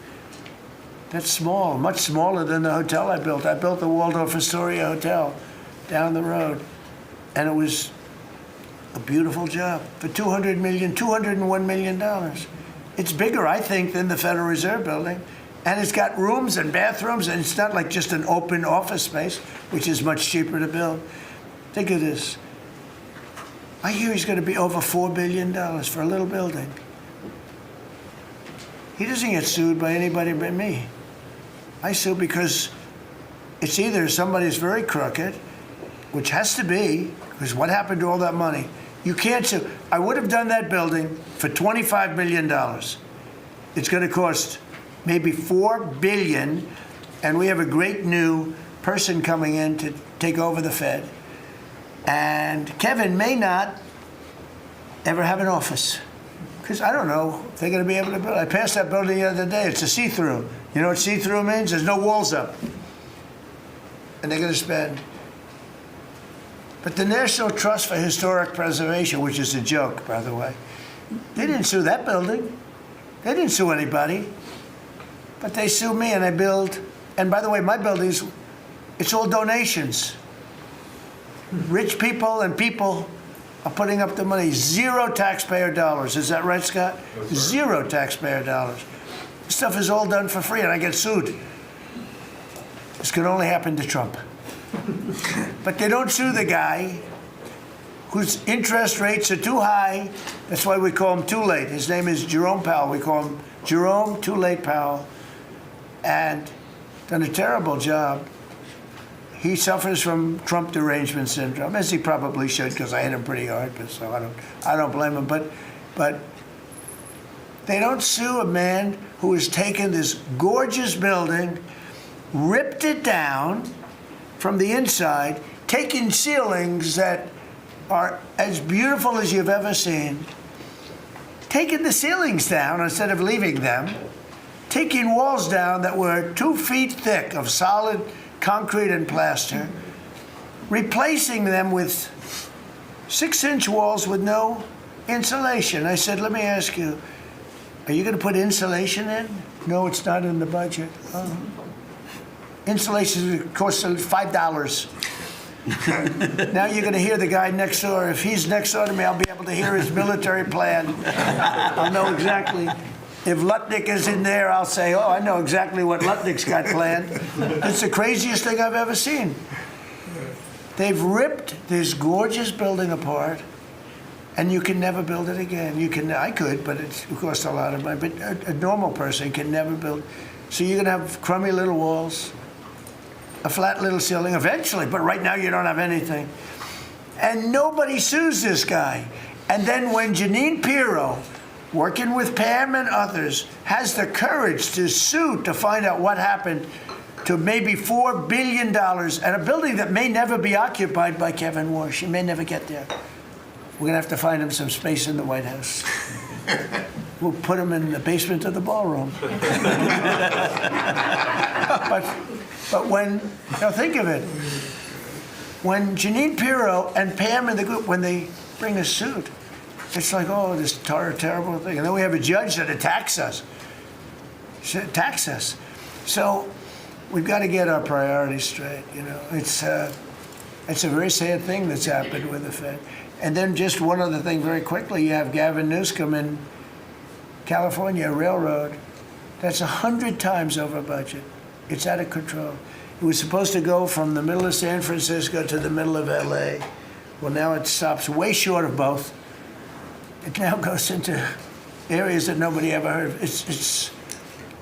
That's small, much smaller than the hotel I built. I built the Waldorf Astoria Hotel down the road. And it was a beautiful job for $201 million. It's bigger, I think, than the Federal Reserve building. And it's got rooms and bathrooms, and it's not like just an open office space, which is much cheaper to build. Think of this. I hear he's going to be over $4 billion for a little building. He doesn't get sued by anybody but me. I sue because it's either somebody's very crooked, which has to be, because what happened to all that money? You can't sue. I would have done that building for $25 million. It's going to cost maybe $4 billion, and we have a great new person coming in to take over the Fed. And Kevin may not ever have an office, because I don't know if they're going to be able to build. I passed that building the other day. It's a see-through. You know what see-through means? There's no walls up. And they're going to spend. But the National Trust for Historic Preservation, which is a joke, by the way, they didn't sue that building. They didn't sue anybody. But they sue me, and I build. And by the way, my buildings, it's all donations. Rich people and people are putting up the money. Zero taxpayer dollars. Is that right, Scott? Zero taxpayer dollars. This stuff is all done for free, and I get sued. This could only happen to Trump. But they don't sue the guy whose interest rates are too high. That's why we call him Too Late. His name is Jerome Powell. We call him Jerome Too Late Powell. And done a terrible job. He suffers from Trump derangement syndrome, as he probably should, because I hit him pretty hard. But so I don't blame him. But they don't sue a man who has taken this gorgeous building, ripped it down from the inside, taking ceilings that are as beautiful as you've ever seen, taking the ceilings down instead of leaving them, taking walls down that were 2 feet thick of solid concrete and plaster, replacing them with 6-inch walls with no insulation. I said, let me ask you, are you going to put insulation in? No, it's not in the budget. Oh. Insulation costs $5. Now you're going to hear the guy next door. If he's next door to me, I'll be able to hear his military plan. I'll know exactly. If Lutnick is in there, I'll say, oh, I know exactly what Lutnick's got planned. It's the craziest thing I've ever seen. They've ripped this gorgeous building apart, and you can never build it again. I could, but it costs a lot of money. But a normal person can never build. So you're going to have crummy little walls, a flat little ceiling eventually, but right now you don't have anything. And nobody sues this guy. And then when Jeanine Pirro, working with Pam and others, has the courage to sue to find out what happened to maybe $4 billion and a building that may never be occupied by Kevin Warsh. She may never get there. We're going to have to find him some space in the White House. We'll put him in the basement of the ballroom. But when, now think of it, when Jeanine Pirro and Pam and the group, when they bring a suit, It's like, oh, this terrible thing. And then we have a judge that attacks us. So we've got to get our priorities straight, you know. It's a very sad thing that's happened with the Fed. And then just one other thing very quickly, you have Gavin Newsom in California Railroad. That's 100 times over budget. It's out of control. It was supposed to go from the middle of San Francisco to the middle of LA. Well, now it stops way short of both. It now goes into areas that nobody ever heard of.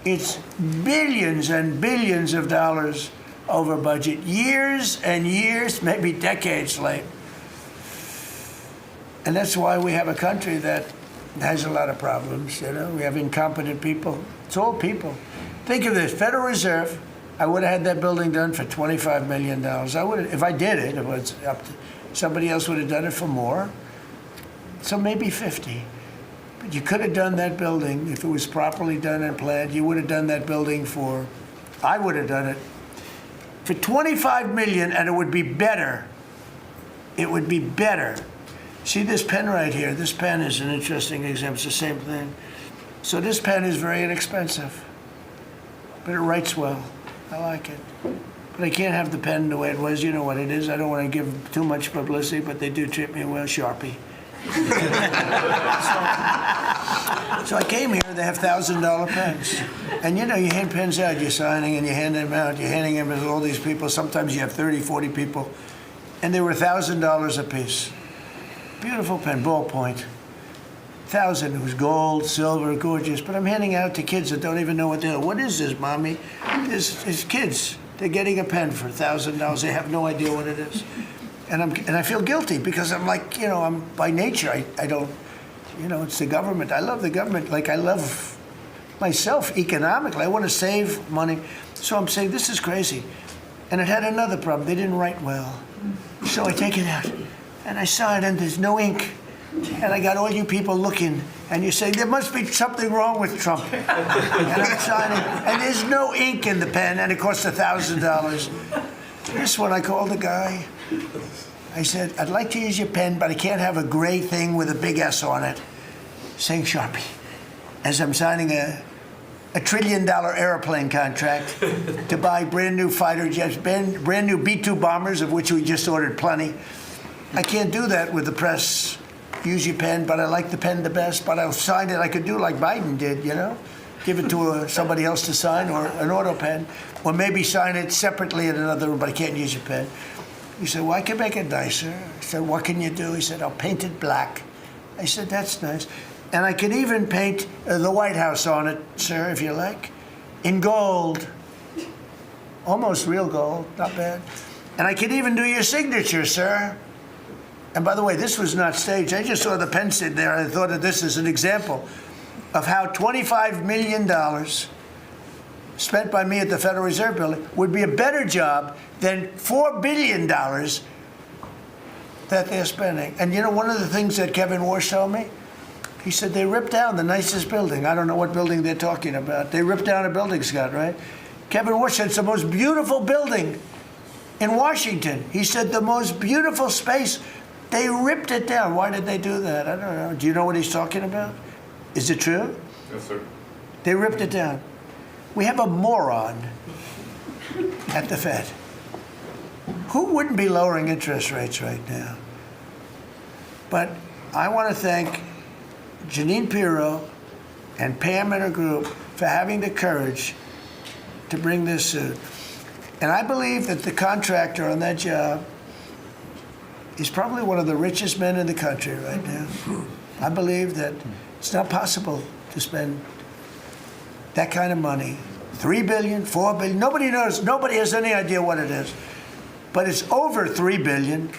It's billions and billions of dollars over budget, years and years, maybe decades late. And that's why we have a country that has a lot of problems, you know. We have incompetent people. It's all people. Think of this, Federal Reserve, I would have had that building done for $25 million. I would have, if I did it, it was up to, somebody else would have done it for more. So maybe 50. But you could have done that building, if it was properly done and planned, you would have done that building for, I would have done it for $25 million, and it would be better. It would be better. See this pen right here? This pen is an interesting example. It's the same thing. So this pen is very inexpensive, but it writes well. I like it. But I can't have the pen the way it was. You know what it is. I don't want to give too much publicity, but they do treat me well. Sharpie. So I came here, they have $1,000 pens. And you know, you hand pens out, you're signing and you hand them out, you're handing them to all these people. Sometimes you have 30, 40 people. And they were $1,000 a piece. Beautiful pen, ballpoint. 1,000, it was gold, silver, gorgeous. But I'm handing out to kids that don't even know what they're, what is this, Mommy? It's kids. They're getting a pen for $1,000. They have no idea what it is. And I feel guilty because I'm like, you know, I'm by nature, I don't, you know, it's the government. I love the government like I love myself economically. I want to save money. So I'm saying, this is crazy. And it had another problem. They didn't write well. So I take it out and I sign and there's no ink. And I got all you people looking and you say, there must be something wrong with Trump. And I'm signing and there's no ink in the pen and it costs $1,000. This one, I called the guy. I said, I'd like to use your pen, but I can't have a gray thing with a big S on it saying Sharpie. As I'm signing a $1 trillion airplane contract to buy brand new fighter jets, brand new B-2 bombers, of which we just ordered plenty. I can't do that with the press. Use your pen, but I like the pen the best, but I'll sign it. I could do like Biden did, you know? Give it to somebody else to sign, or an auto pen, or maybe sign it separately in another room, but I can't use your pen. He said, well, I can make it nicer. I said, what can you do? He said, I'll paint it black. I said, that's nice. And I can even paint the White House on it, sir, if you like, in gold. Almost real gold, not bad. And I can even do your signature, sir. And by the way, this was not staged. I just saw the pen sit there. I thought of this as an example of how $25 million spent by me at the Federal Reserve Building would be a better job than $4 billion that they're spending. And you know, one of the things that Kevin Warsh told me, he said they ripped down the nicest building. I don't know what building they're talking about. They ripped down a building, Scott, right? Kevin Warsh said it's the most beautiful building in Washington. He said the most beautiful space. They ripped it down. Why did they do that? I don't know. Do you know what he's talking about? Is it true? Yes, sir. They ripped it down. We have a moron at the Fed. Who wouldn't be lowering interest rates right now? But I want to thank Janine Pirro and Pam and her group for having the courage to bring this suit. And I believe that the contractor on that job is probably one of the richest men in the country right now. I believe that it's not possible to spend that kind of money. $3 billion, $4 billion, nobody knows, nobody has any idea what it is. But it's over $3 billion,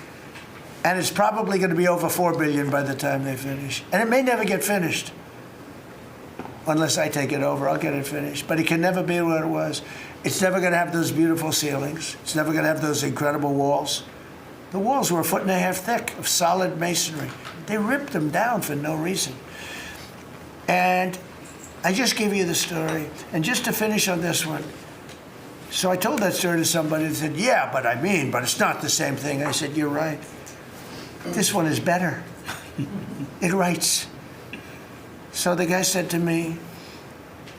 and it's probably going to be over $4 billion by the time they finish. And it may never get finished. Unless I take it over, I'll get it finished. But it can never be what it was. It's never going to have those beautiful ceilings. It's never going to have those incredible walls. The walls were 1.5 feet thick of solid masonry. They ripped them down for no reason. And I just gave you the story. And just to finish on this one, so I told that story to somebody and said, yeah, but it's not the same thing. I said, you're right. This one is better. It writes. So the guy said to me,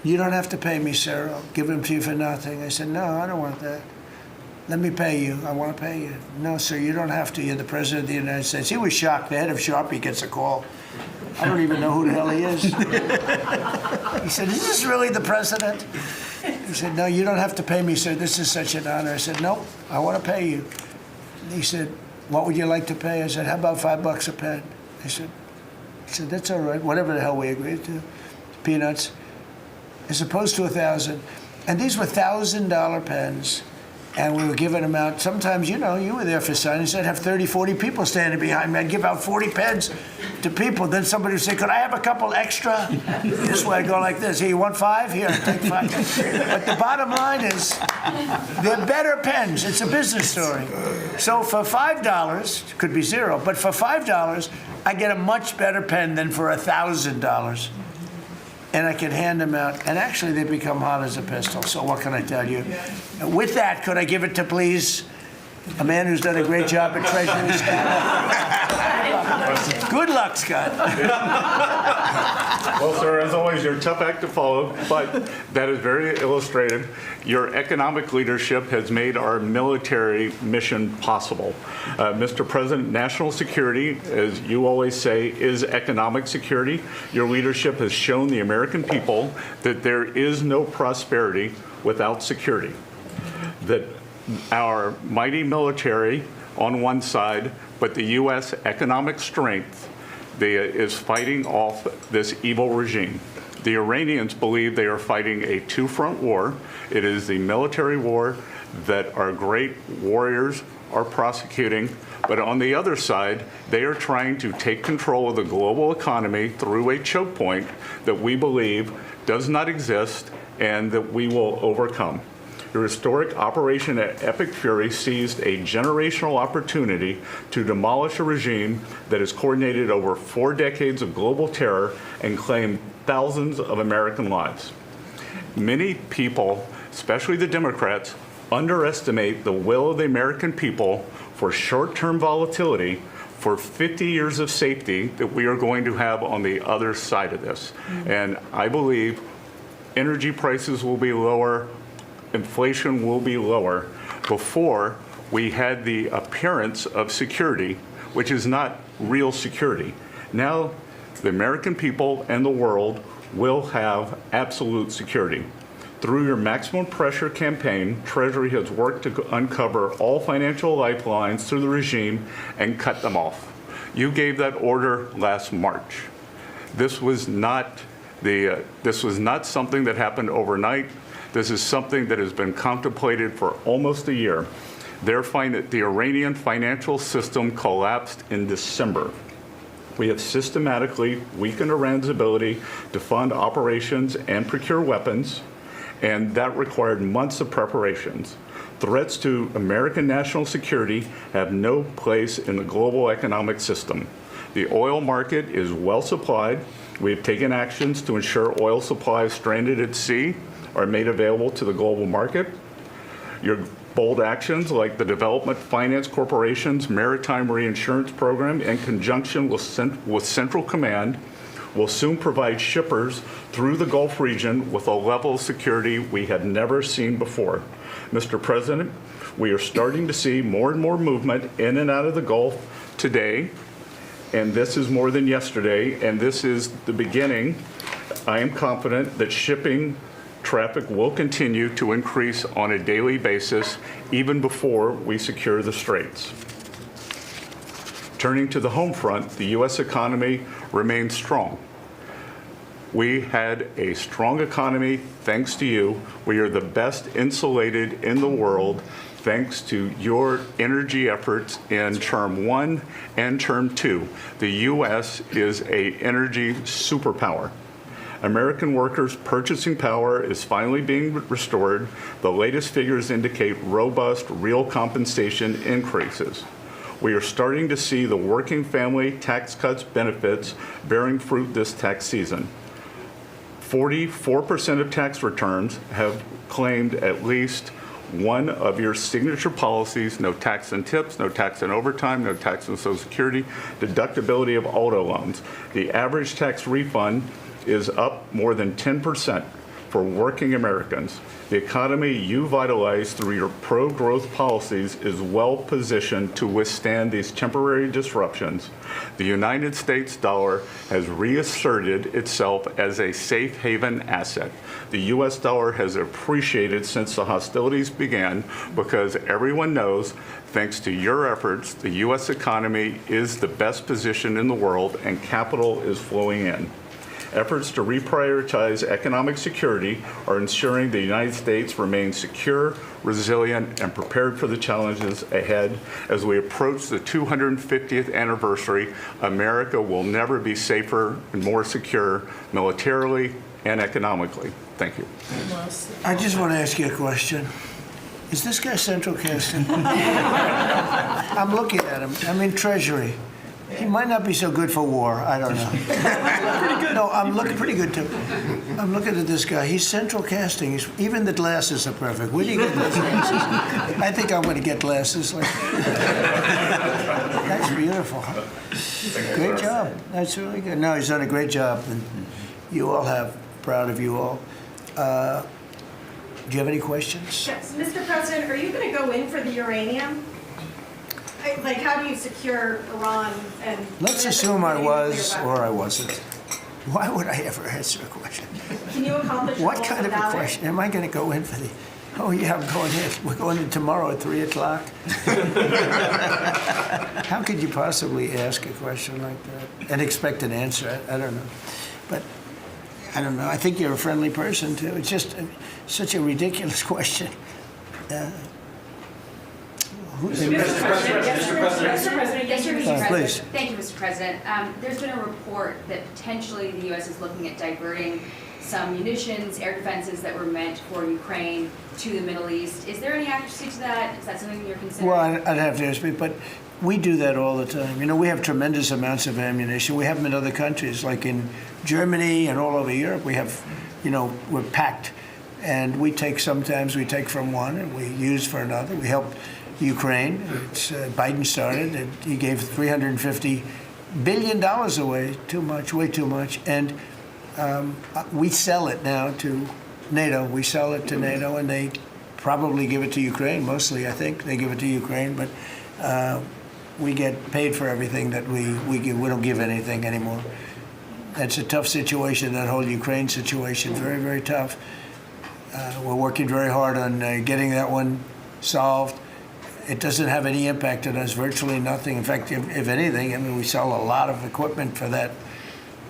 "You don't have to pay me, sir. I'll give them to you for nothing." I said, "No, I don't want that. Let me pay you. I want to pay you." "No, sir, you don't have to. You're the President of the United States." He was shocked. The head of Sharpie gets a call. I don't even know who the hell he is. He said, "Is this really the President?" He said, "No, you don't have to pay me, sir. This is such an honor." I said, "Nope, I want to pay you." He said, "What would you like to pay?" I said, "How about $5 a pen?" He said, "That's all right, whatever the hell we agreed to. Peanuts." As opposed to 1,000. And these were $1,000 pens. And we were giving them out. Sometimes, you were there for signings. I'd have 30, 40 people standing behind me. I'd give out 40 pens to people. Then somebody would say, "Could I have a couple extra?" This way, I'd go like this. "Here, you want 5? Here, take 5. But the bottom line is, they're better pens. It's a business story. So for $5, it could be 0, but for $5, I get a much better pen than for $1,000. And I can hand them out. And actually, they become hot as a pistol. So what can I tell you? With that, could I give it to, please, a man who's done a great job at Treasury, Scott? Good luck, Scott. Well, sir, as always, you're a tough act to follow, but that is very illustrative. Your economic leadership has made our military mission possible. Mr. President, national security, as you always say, is economic security. Your leadership has shown the American people that there is no prosperity without security. That our mighty military on one side, but the U.S. economic strength is fighting off this evil regime. The Iranians believe they are fighting a two-front war. It is the military war that our great warriors are prosecuting, but on the other side, they are trying to take control of the global economy through a choke point that we believe does not exist and that we will overcome. Your historic Operation Epic Fury seized a generational opportunity to demolish a regime that has coordinated over 4 decades of global terror and claimed thousands of American lives. Many people, especially the Democrats, underestimate the will of the American people for short-term volatility for 50 years of safety that we are going to have on the other side of this. And I believe energy prices will be lower, inflation will be lower before we had the appearance of security, which is not real security. Now, the American people and the world will have absolute security. Through your maximum pressure campaign, Treasury has worked to uncover all financial lifelines through the regime and cut them off. You gave that order last March. This was not something that happened overnight. This is something that has been contemplated for almost a year. The Iranian financial system collapsed in December. We have systematically weakened Iran's ability to fund operations and procure weapons, and that required months of preparations. Threats to American national security have no place in the global economic system. The oil market is well supplied. We have taken actions to ensure oil supplies stranded at sea are made available to the global market. Your bold actions like the Development Finance Corporation's Maritime Reinsurance Program in conjunction with Central Command will soon provide shippers through the Gulf region with a level of security we had never seen before. Mr. President, we are starting to see more and more movement in and out of the Gulf today, and this is more than yesterday, and this is the beginning. I am confident that shipping traffic will continue to increase on a daily basis even before we secure the straits. Turning to the home front, the U.S. economy remains strong. We had a strong economy thanks to you. We are the best insulated in the world thanks to your energy efforts in Term 1 and Term 2. The U.S. is an energy superpower. American workers' purchasing power is finally being restored. The latest figures indicate robust real compensation increases. We are starting to see the working family tax cuts benefits bearing fruit this tax season. 44% of tax returns have claimed at least one of your signature policies: no tax on tips, no tax on overtime, no tax on Social Security, deductibility of auto loans. The average tax refund is up more than 10% for working Americans. The economy you vitalized through your pro-growth policies is well positioned to withstand these temporary disruptions. The United States dollar has reasserted itself as a safe haven asset. The U.S. dollar has appreciated since the hostilities began because everyone knows, thanks to your efforts, the U.S. economy is the best position in the world and capital is flowing in. Efforts to reprioritize economic security are ensuring the United States remains secure, resilient, and prepared for the challenges ahead. As we approach the 250th anniversary, America will never be safer and more secure militarily and economically. Thank you. I just want to ask you a question. Is this guy central casting? I'm looking at him. I'm in Treasury. He might not be so good for war. I don't know. Pretty good. No, I'm looking pretty good too. I'm looking at this guy. He's central casting. Even the glasses are perfect. Where do you get those glasses? I think I'm going to get glasses like that. That's beautiful. Great job. That's really good. No, he's done a great job, and you all have. Proud of you all. Do you have any questions? Yes, Mr. President, are you going to go in for the uranium? Like, how do you secure Iran and... Let's assume I was or I wasn't. Why would I ever answer a question? Can you accomplish what kind of a question? Am I going to go in for the... Oh, yeah, I'm going in. We're going in tomorrow at 3 o'clock. How could you possibly ask a question like that and expect an answer? I don't know. But I don't know. I think you're a friendly person, too. It's just such a ridiculous question. Mr. President. Please. Thank you, Mr. President. There's been a report that potentially the U.S. is looking at diverting some munitions, air defenses that were meant for Ukraine to the Middle East. Is there any accuracy to that? Is that something you're considering? Well, I'd have to ask me, but we do that all the time. You know, we have tremendous amounts of ammunition. We have them in other countries, like in Germany and all over Europe. We have, you know, we're packed. And sometimes we take from one and we use for another. We help Ukraine. Biden started, and he gave $350 billion away, way too much. And we sell it now to NATO. We sell it to NATO, and they probably give it to Ukraine, mostly, I think. They give it to Ukraine, but we get paid for everything that we give. We don't give anything anymore. That's a tough situation, that whole Ukraine situation, very, very tough. We're working very hard on getting that one solved. It doesn't have any impact on us, virtually nothing. In fact, if anything, I mean, we sell a lot of equipment for that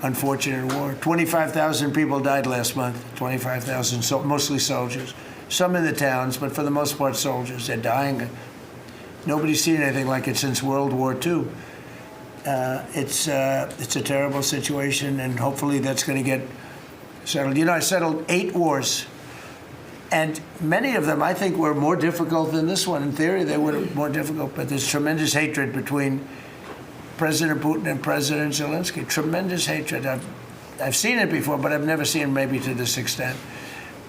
unfortunate war. 25,000 people died last month, 25,000, so mostly soldiers. Some in the towns, but for the most part, soldiers. They're dying. Nobody's seen anything like it since World War II. It's a terrible situation, and hopefully that's going to get settled. You know, I settled 8 wars. And many of them, I think, were more difficult than this one. In theory, they were more difficult, but there's tremendous hatred between President Putin and President Zelensky. Tremendous hatred. I've seen it before, but I've never seen it maybe to this extent.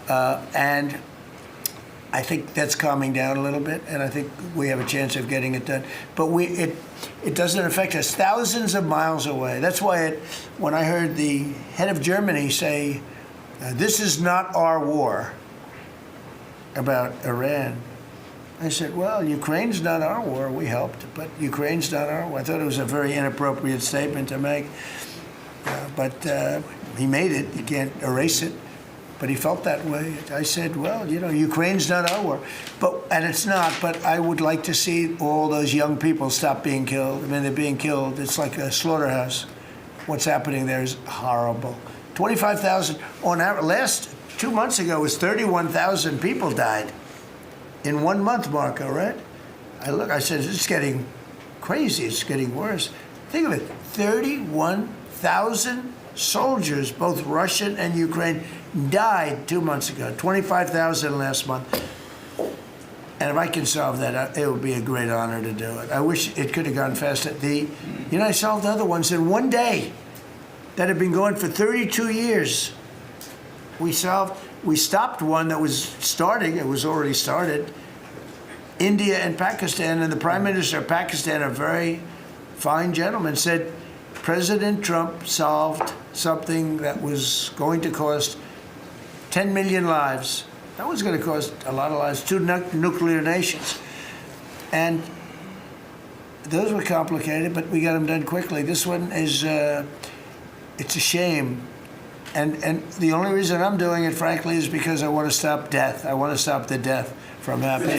And I think that's calming down a little bit, and I think we have a chance of getting it done. But it doesn't affect us. Thousands of miles away. That's why when I heard the head of Germany say, this is not our war, about Iran, I said, well, Ukraine's not our war. We helped, but Ukraine's not our war. I thought it was a very inappropriate statement to make, but he made it. You can't erase it, but he felt that way. I said, well, you know, Ukraine's not our war, and it's not, but I would like to see all those young people stop being killed. I mean, they're being killed. It's like a slaughterhouse. What's happening there is horrible. 25,000 on average. 2 months ago, it was 31,000 people died in 1 month, Marco, right? I said, it's getting crazy. It's getting worse. Think of it, 31,000 soldiers, both Russian and Ukraine, died 2 months ago, 25,000 last month. And if I can solve that, it would be a great honor to do it. I wish it could have gone faster. I solved other ones in 1 day that have been going for 32 years. We solved We stopped one that was starting, it was already started, India and Pakistan, and the Prime Minister of Pakistan, a very fine gentleman, said President Trump solved something that was going to cost 10 million lives. That was going to cost a lot of lives, 2 nuclear nations. And those were complicated, but we got them done quickly. This one is, it's a shame. And the only reason I'm doing it, frankly, is because I want to stop death. I want to stop the death from happening.